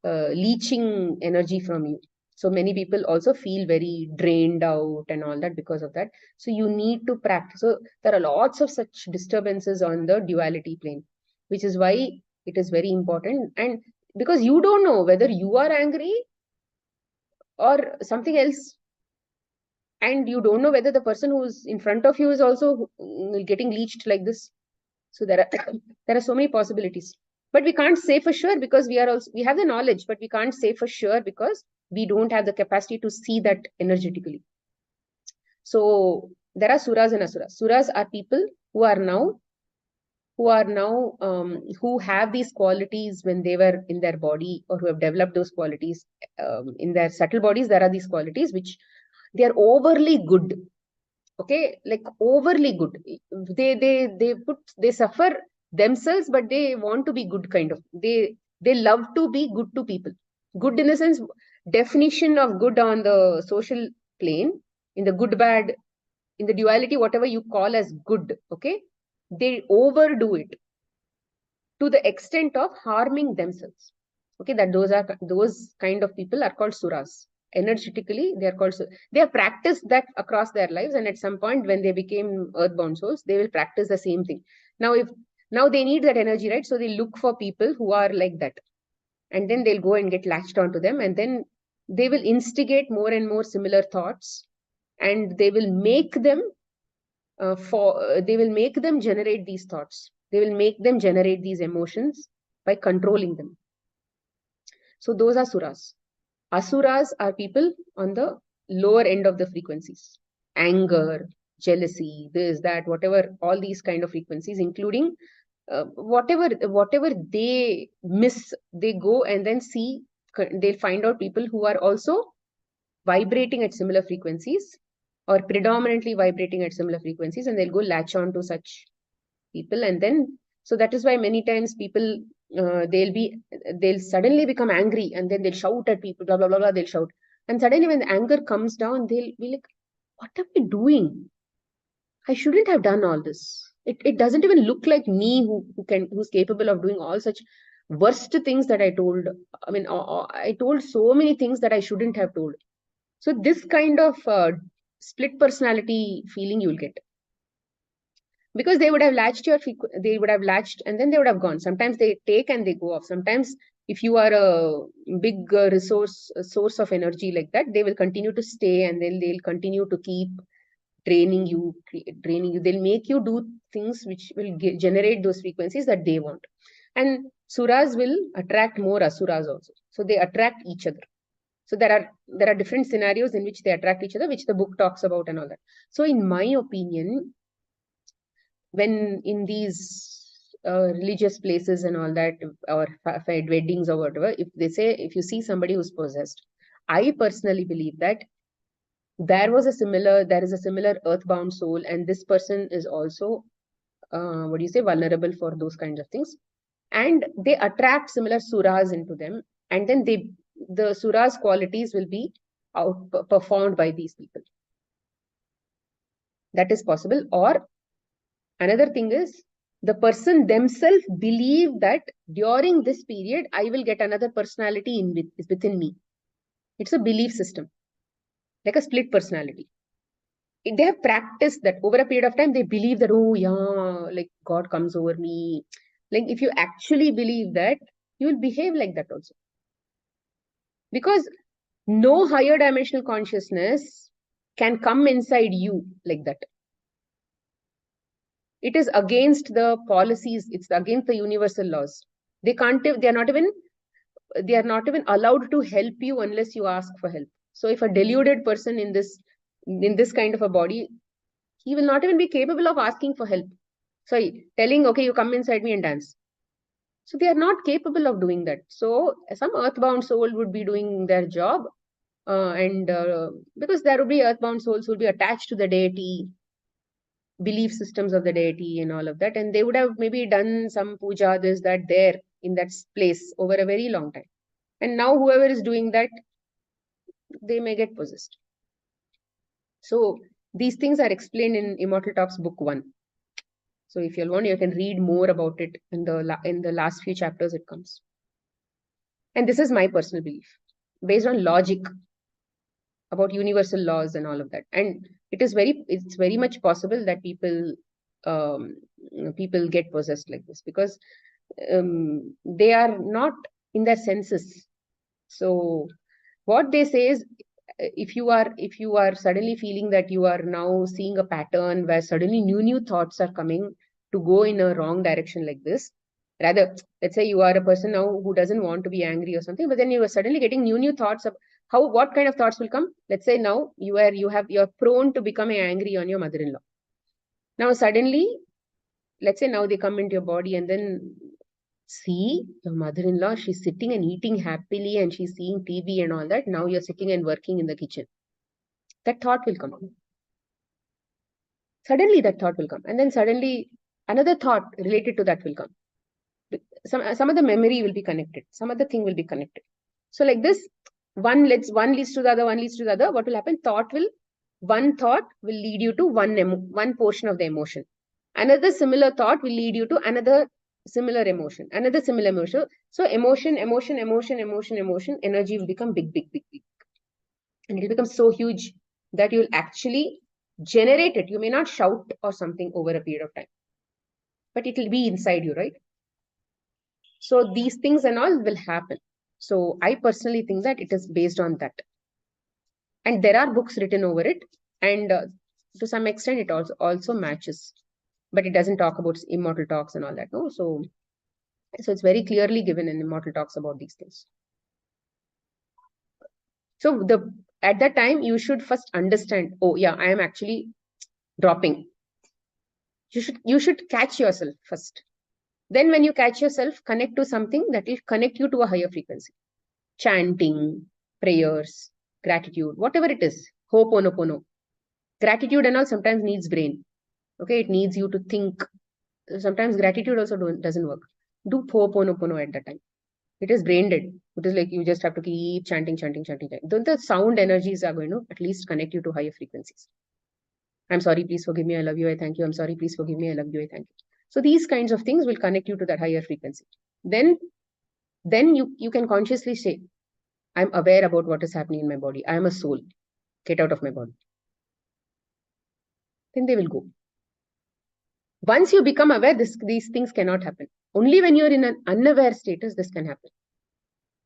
[SPEAKER 1] leeching energy from you. So many people also feel very drained out and all that because of that. So you need to practice. So there are lots of such disturbances on the duality plane, which is why it is very important. And because you don't know whether you are angry or something else, and you don't know whether the person who's in front of you is also getting leached like this. So there are so many possibilities, but we can't say for sure because we have the knowledge, but we can't say for sure because we don't have the capacity to see that energetically. So there are suras and asuras. Suras are people who have these qualities when they were in their body, or who have developed those qualities in their subtle bodies. There are these qualities which they are overly good. Okay, like overly good. They suffer themselves, but they want to be good kind of. They love to be good to people. Good in the sense, definition of good on the social plane, in the good bad, in the duality, whatever you call as good. Okay, they overdo it to the extent of harming themselves. Okay, that those kind of people are called suras. Energetically, they are called. They have practiced that across their lives, and at some point, when they became earthbound souls, they will practice the same thing. Now they need that energy, right? So they look for people who are like that, and then they'll go and get latched onto them, and then they will instigate more and more similar thoughts, and they will make them generate these thoughts. They will make them generate these emotions by controlling them. So those are suras. Asuras are people on the lower end of the frequencies. Anger, jealousy, this, that, whatever, all these kind of frequencies, including whatever they miss, they go and then see, they'll find out people who are also vibrating at similar frequencies or predominantly vibrating at similar frequencies, and they'll go latch on to such people. And then, so that is why many times people, they'll suddenly become angry, and then they'll shout at people, blah, blah, blah, blah, they'll shout. And suddenly when the anger comes down, they'll be like, what am I doing? I shouldn't have done all this. It doesn't even look like me who's capable of doing all such worst things that I told. I mean, I told so many things that I shouldn't have told. So this kind of split personality feeling you'll get. Because they would have latched and then they would have gone. Sometimes they take and they go off. Sometimes if you are a big source of energy like that, they will continue to stay, and then they'll continue to keep draining you. They'll make you do things which will generate those frequencies that they want. And suras will attract more asuras also. So they attract each other. So there are different scenarios in which they attract each other, which the book talks about and all that. So in my opinion, when in these religious places and all that, or weddings or whatever, if they say, if you see somebody who's possessed, I personally believe that there is a similar earthbound soul, and this person is also vulnerable for those kinds of things, and they attract similar suras into them, and then the suras qualities will be performed by these people. That is possible. Or another thing is, the person themselves believe that during this period I will get another personality within me. It's a belief system, like a split personality. They have practiced that over a period of time. They believe that, oh yeah, like God comes over me. Like if you actually believe that, you will behave like that also. Because no higher dimensional consciousness can come inside you like that. It is against the policies. It's against the universal laws. They are not even allowed to help you unless you ask for help. So if a deluded person in this kind of a body, he will not even be capable of asking for help. Sorry, telling, okay, you come inside me and dance. So they are not capable of doing that. So some earthbound soul would be doing their job, because there would be earthbound souls who will be attached to the deity, belief systems of the deity and all of that, and they would have maybe done some puja, this, that, there in that place over a very long time. And now whoever is doing that, they may get possessed. So these things are explained in Immortal Talks Book 1. So if you want, you can read more about it in the last few chapters it comes. And this is my personal belief, based on logic, about universal laws and all of that. And it's very much possible that people get possessed like this, because they are not in their senses. So what they say is, if you are suddenly feeling that you are now seeing a pattern where suddenly new thoughts are coming to go in a wrong direction like this, rather, let's say you are a person now who doesn't want to be angry or something, but then you are suddenly getting new thoughts of what kind of thoughts will come. Let's say now you're prone to becoming angry on your mother-in-law. Now suddenly, let's say now they come into your body, and then see your mother-in-law, she's sitting and eating happily and she's seeing TV and all that. Now you're sitting and working in the kitchen. That thought will come. Suddenly that thought will come. And then suddenly another thought related to that will come. Some of the memory will be connected. Some other thing will be connected. So like this, one leads to the other, one leads to the other. What will happen? One thought will lead you to one portion of the emotion. Another similar thought will lead you to another similar emotion, another similar emotion. So emotion, energy will become big. And it will become so huge that you will actually generate it. You may not shout or something over a period of time, but it will be inside you, right? So these things and all will happen. So I personally think that it is based on that. And there are books written over it. And to some extent, it also matches. But it doesn't talk about Immortal Talks and all that, no? So it's very clearly given in Immortal Talks about these things. So at that time, you should first understand, oh yeah, I am actually dropping. You should catch yourself first. Then when you catch yourself, connect to something that will connect you to a higher frequency. Chanting, prayers, gratitude, whatever it is. Ho'oponopono. Gratitude and all sometimes needs brain. Okay, it needs you to think. Sometimes gratitude also doesn't work. Do Ho'oponopono at that time. It is brain dead. It is like you just have to keep chanting. Then the sound energies are going to at least connect you to higher frequencies. I'm sorry, please forgive me, I love you, I thank you. I'm sorry, please forgive me, I love you, I thank you. So these kinds of things will connect you to that higher frequency. Then you can consciously say, I'm aware about what is happening in my body. I am a soul. Get out of my body. Then they will go. Once you become aware, these things cannot happen. Only when you're in an unaware status, this can happen.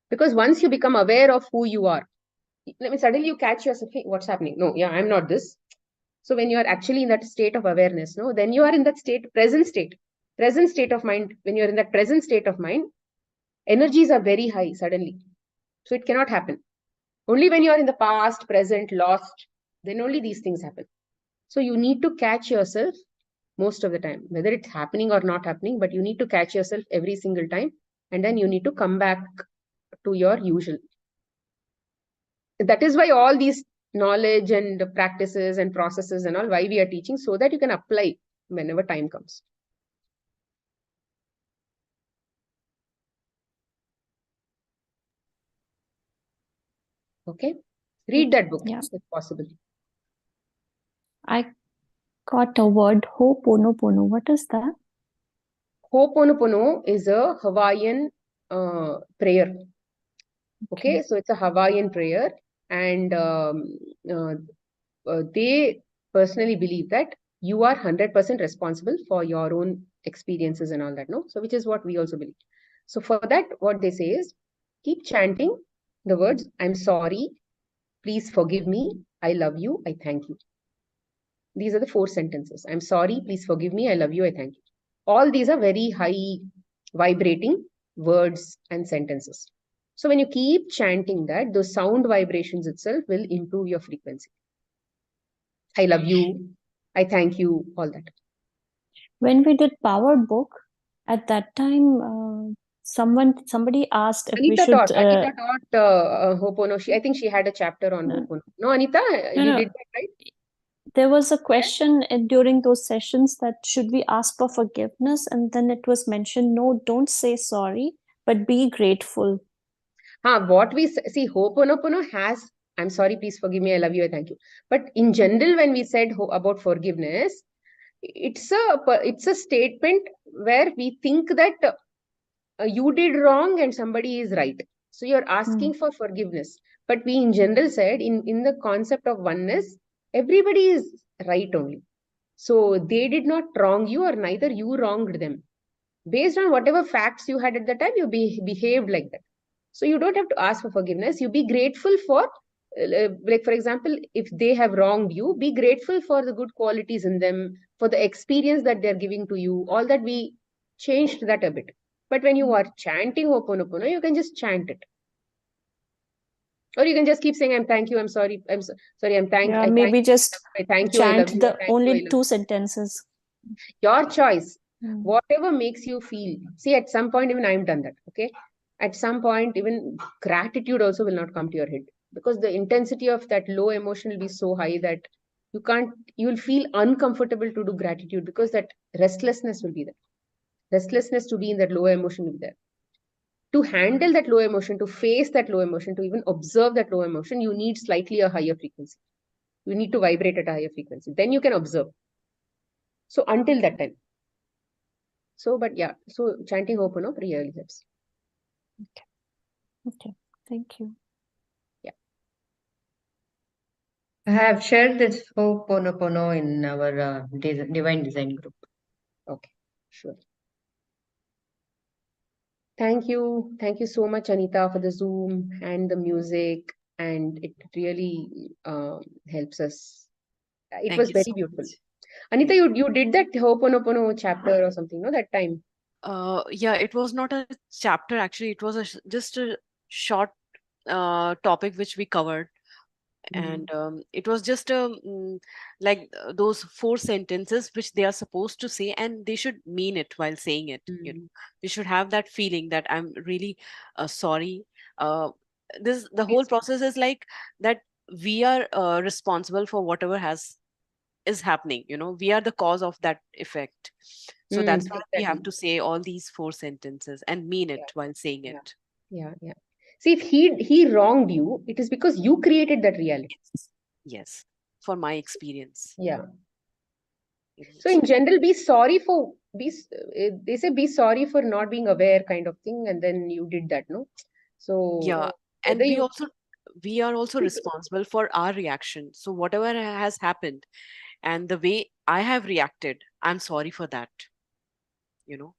[SPEAKER 1] Because once you become aware of who you are, suddenly you catch yourself, hey, what's happening? No, yeah, I'm not this. So when you are actually in that state of awareness, no, then you are in that present state of mind. When you're in that present state of mind, energies are very high suddenly. So it cannot happen. Only when you are in the past, present, lost, then only these things happen. So you need to catch yourself most of the time, whether it's happening or not happening, but you need to catch yourself every single time. And then you need to come back to your usual. That is why all these knowledge and practices and processes and all, why we are teaching, so that you can apply whenever time comes. Okay, read that book if possible.
[SPEAKER 3] I got a word, Ho'oponopono. What is that?
[SPEAKER 1] Ho'oponopono is a Hawaiian prayer. Okay, so it's a Hawaiian prayer, and they personally believe that you are 100% responsible for your own experiences and all that, no? So which is what we also believe. So for that, what they say is, keep chanting the words, I'm sorry, please forgive me, I love you, I thank you. These are the 4 sentences. I'm sorry, please forgive me, I love you, I thank you. All these are very high vibrating words and sentences. So when you keep chanting that, those sound vibrations itself will improve your frequency. I love you, I thank you, all that.
[SPEAKER 3] When we did Power Book, at that time, somebody asked if
[SPEAKER 1] Anita
[SPEAKER 3] we should.
[SPEAKER 1] Anita taught Ho'opono. I think she had a chapter on Ho'opono. No, Anita, you did that, right?
[SPEAKER 3] There was a question during those sessions that should we ask for forgiveness, and then it was mentioned, no, don't say sorry, but be grateful.
[SPEAKER 1] What we see, Ho'oponopono has, I'm sorry, please forgive me, I love you, I thank you. But in general, when we said about forgiveness, it's a statement where we think that you did wrong and somebody is right. So you're asking for forgiveness. But we in general said, in the concept of oneness, everybody is right only. So they did not wrong you, or neither you wronged them. Based on whatever facts you had at the time, you behaved like that. So you don't have to ask for forgiveness. You be grateful for, like for example, if they have wronged you, be grateful for the good qualities in them, for the experience that they're giving to you. All that, we changed that a bit. But when you are chanting Ho'oponopono, you can just chant it. Or you can just keep saying, I'm thank you, I'm sorry, sorry, I'm thank you.
[SPEAKER 3] Maybe just
[SPEAKER 1] I thank you, I love you.
[SPEAKER 3] Chant the only 2 sentences.
[SPEAKER 1] Your choice. Whatever makes you feel. See, at some point, even I've done that. Okay. At some point, even gratitude also will not come to your head, because the intensity of that low emotion will be so high that you will feel uncomfortable to do gratitude, because that restlessness will be there. Restlessness to be in that low emotion will be there. To handle that low emotion, to face that low emotion, to even observe that low emotion, you need slightly a higher frequency. You need to vibrate at a higher frequency. Then you can observe. So until that time. So, but yeah, so chanting Ho'oponopono really helps.
[SPEAKER 3] Okay, thank you.
[SPEAKER 1] Yeah.
[SPEAKER 4] I have shared this Ho'oponopono in our Divine Design group.
[SPEAKER 1] Okay, sure. Thank you. Thank you so much, Anita, for the Zoom and the music. And it really helps us. It was very beautiful. Anita, you did that Ho'oponopono chapter or something, no, that time?
[SPEAKER 5] Yeah, it was not a chapter actually. It was just a short topic which we covered. And it was just like those 4 sentences which they are supposed to say, and they should mean it while saying it. You know, they should have that feeling that I'm really sorry. The whole process is like that. We are responsible for whatever is happening. You know, we are the cause of that effect. So that's why we have to say all these 4 sentences and mean it while saying it.
[SPEAKER 1] Yeah. See, if he wronged you, it is because you created that reality.
[SPEAKER 5] Yes, for my experience.
[SPEAKER 1] Yeah. So in general, they say be sorry for not being aware, kind of thing, and then you did that, no? So
[SPEAKER 5] yeah, and we are also responsible for our reaction. So whatever has happened and the way I have reacted, I'm sorry for that. You know.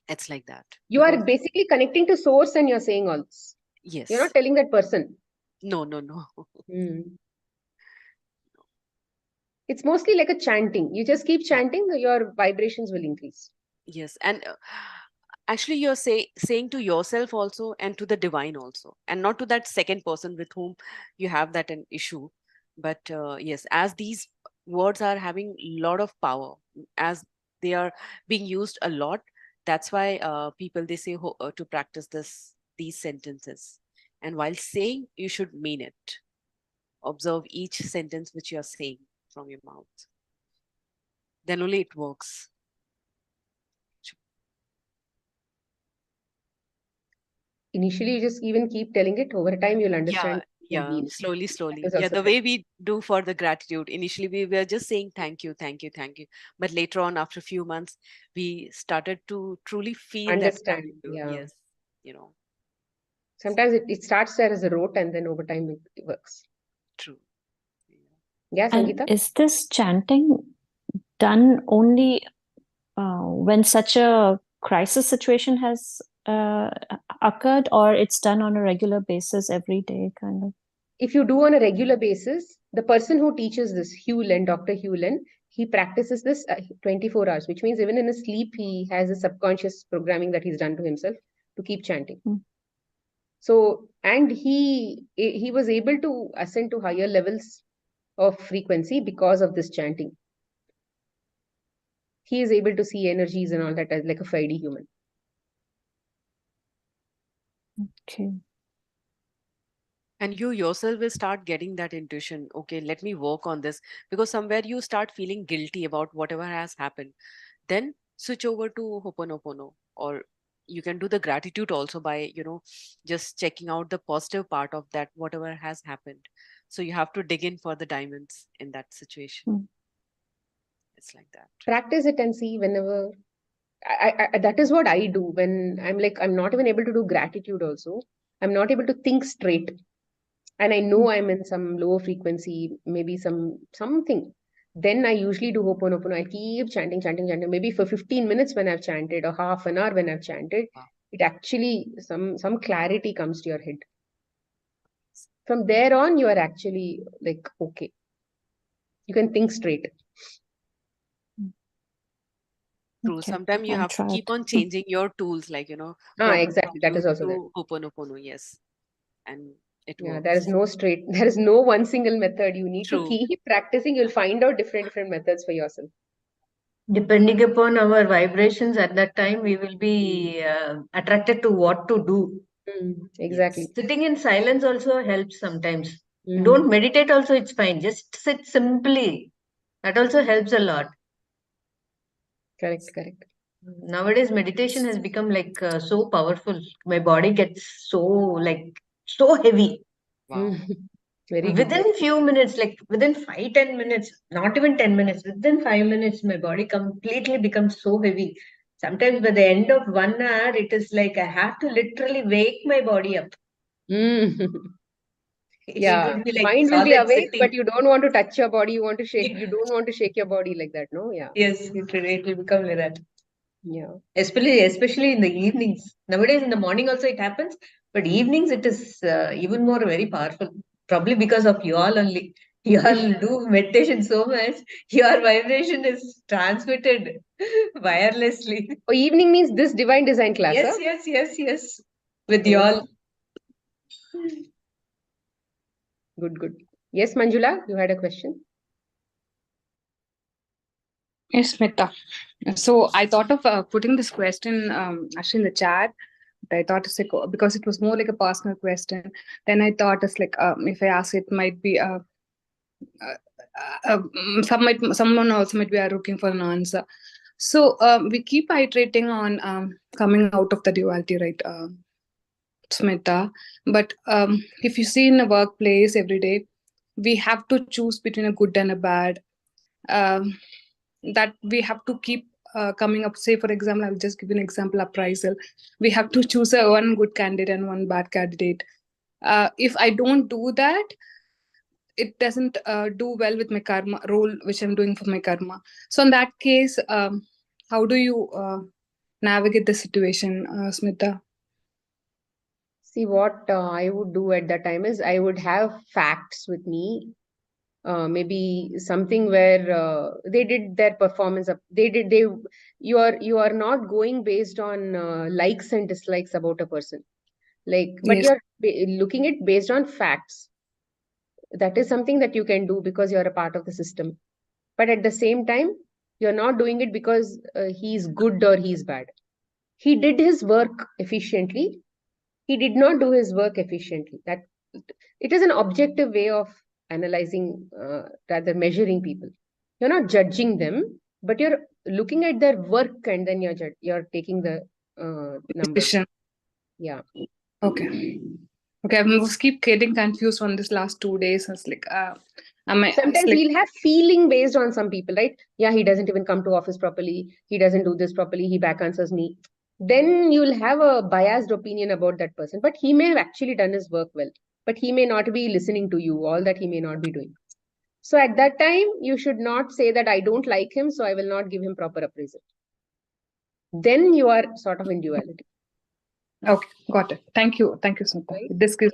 [SPEAKER 5] It's like that.
[SPEAKER 1] You are
[SPEAKER 5] Because
[SPEAKER 1] basically connecting to source and you're saying all this. You're
[SPEAKER 5] yes,
[SPEAKER 1] not telling that person.
[SPEAKER 5] no, no, no.
[SPEAKER 1] It's mostly like a chanting. You just keep
[SPEAKER 5] Yeah.
[SPEAKER 1] chanting, your vibrations will increase.
[SPEAKER 5] Yes, and actually you're saying to yourself also and to the divine also, and not to that second person with whom you have that an issue. But yes, as these words are having a lot of power, as they are being used a lot, that's why people they say to practice these sentences. And while saying, you should mean it. Observe each sentence which you are saying from your mouth. Then only it works.
[SPEAKER 1] Initially, you just even keep telling it. Over time, you'll understand.
[SPEAKER 5] Yeah,
[SPEAKER 1] That
[SPEAKER 5] slowly,
[SPEAKER 1] is
[SPEAKER 5] yeah,
[SPEAKER 1] also
[SPEAKER 5] the
[SPEAKER 1] there.
[SPEAKER 5] way we do for the gratitude. Initially we were just saying thank you, thank you, thank you, but later on, after a few months, we started to truly feel that
[SPEAKER 1] Understand.
[SPEAKER 5] gratitude.
[SPEAKER 1] Yeah.
[SPEAKER 5] Yes, you know.
[SPEAKER 1] Sometimes it starts there as a rote and then over time it works.
[SPEAKER 5] True.
[SPEAKER 1] Yeah,
[SPEAKER 3] And
[SPEAKER 1] Sangeeta?
[SPEAKER 3] is this chanting done only when such a crisis situation has occurred, or it's done on a regular basis every day, kind of?
[SPEAKER 1] If you do on a regular basis, the person who teaches this, Hewlin, Dr. Hewlin, he practices this 24 hours, which means even in his sleep, he has a subconscious programming that he's done to himself to keep chanting. So, and he was able to ascend to higher levels of frequency because of this chanting. He is able to see energies and all that as like a 5D human.
[SPEAKER 3] Okay.
[SPEAKER 5] And you yourself will start getting that intuition. Okay, let me work on this, because somewhere you start feeling guilty about whatever has happened. Then switch over to Ho'oponopono, or you can do the gratitude also by, just checking out the positive part of that, whatever has happened. So you have to dig in for the diamonds in that situation. It's like that.
[SPEAKER 1] Practice it and see whenever. That is what I do when I'm not even able to do gratitude also. I'm not able to think straight. And I know I'm in some low frequency, maybe something. Then I usually do Ho'oponopono. I keep chanting, chanting, chanting. Maybe for 15 minutes when I've chanted, or half an hour when I've chanted,
[SPEAKER 5] Wow.
[SPEAKER 1] it actually some clarity comes to your head. From there on, you are actually like okay. You can think straight.
[SPEAKER 5] True.
[SPEAKER 3] Okay,
[SPEAKER 5] Sometimes you
[SPEAKER 3] I'll
[SPEAKER 5] have to
[SPEAKER 3] try
[SPEAKER 5] keep
[SPEAKER 3] it.
[SPEAKER 5] on changing your tools, like,
[SPEAKER 1] Ah,
[SPEAKER 5] from
[SPEAKER 1] exactly. That is
[SPEAKER 5] gratitude
[SPEAKER 1] also there.
[SPEAKER 5] to Ho'oponopono. Yes. And it
[SPEAKER 1] Yeah, there is
[SPEAKER 5] works.
[SPEAKER 1] there is no one single method. You need to
[SPEAKER 5] True.
[SPEAKER 1] keep practicing. You'll find out different methods for yourself.
[SPEAKER 4] Depending upon our vibrations at that time, we will be attracted to what to do.
[SPEAKER 1] Exactly.
[SPEAKER 4] Sitting in silence also helps sometimes.
[SPEAKER 1] Mm.
[SPEAKER 4] Don't meditate also, it's fine. Just sit simply. That also helps a lot.
[SPEAKER 1] Correct, correct.
[SPEAKER 4] Nowadays, meditation has become like so powerful. My body gets so heavy.
[SPEAKER 5] Wow.
[SPEAKER 1] Very good.
[SPEAKER 4] Within few minutes, like within 5-10 minutes, not even 10 minutes, within 5 minutes, my body completely becomes so heavy. Sometimes by the end of 1 hour, it is like I have to literally wake my body up.
[SPEAKER 1] Mm.
[SPEAKER 4] It
[SPEAKER 1] Yeah,
[SPEAKER 4] would be like
[SPEAKER 1] mind will be
[SPEAKER 4] solid
[SPEAKER 1] awake,
[SPEAKER 4] sitting.
[SPEAKER 1] but you don't want to touch your body. You want to shake. You don't want to shake your body like that, no? Yeah,
[SPEAKER 4] Yes, it will become like that.
[SPEAKER 1] yeah.
[SPEAKER 4] Especially in the evenings. Nowadays, in the morning also it happens, but evenings it is even more very powerful. Probably because of you all only. You all do meditation so much, your vibration is transmitted wirelessly.
[SPEAKER 1] Oh, evening means this divine design class, huh?
[SPEAKER 4] Yes. With you
[SPEAKER 1] Oh,
[SPEAKER 4] all.
[SPEAKER 1] good, good. Yes, Manjula, you had a question?
[SPEAKER 6] Yes, Smita. So I thought of putting this question actually in the chat. But I thought it's like, because it was more like a personal question. Then I thought it's like if I ask it, might be someone also might be looking for an answer. So we keep iterating on coming out of the duality, right, Smita? But if you see in a workplace every day, we have to choose between a good and a bad. That we have to keep coming up. Say, for example, I'll just give you an example: appraisal. We have to choose one good candidate and one bad candidate. If I don't do that, it doesn't do well with my karma role, which I'm doing for my karma. So in that case, how do you navigate the situation, Smita?
[SPEAKER 1] See, what I would do at that time is I would have facts with me. Maybe something where they did their performance up. You are not going based on likes and dislikes about a person. But
[SPEAKER 6] Yes.
[SPEAKER 1] you're looking it based on facts. That is something that you can do because you're a part of the system. But at the same time, you're not doing it because he's good or he's bad. He did his work efficiently. He did not do his work efficiently. That it is an objective way of analyzing, rather measuring people. You're not judging them, but you're looking at their work and then you're taking the numbers.
[SPEAKER 6] Decision.
[SPEAKER 1] Yeah.
[SPEAKER 6] Okay. Okay, I was keep getting confused on this last 2 days. It's like,
[SPEAKER 1] Sometimes we'll have feeling based on some people, right? Yeah, he doesn't even come to office properly. He doesn't do this properly. He back answers me. Then you'll have a biased opinion about that person. But he may have actually done his work well. But he may not be listening to you. All that he may not be doing. So at that time, you should not say that I don't like him, so I will not give him proper appraisal. Then you are sort of in duality.
[SPEAKER 6] Okay, got it. Thank you. Thank you, Smita.
[SPEAKER 1] Right.
[SPEAKER 6] This gives.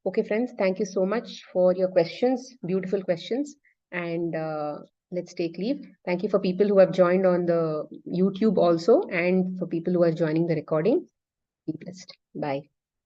[SPEAKER 1] Okay, friends, thank you so much for your questions, beautiful questions. And let's take leave. Thank you for people who have joined on the YouTube also, and for people who are joining the recording. Be blessed. Bye.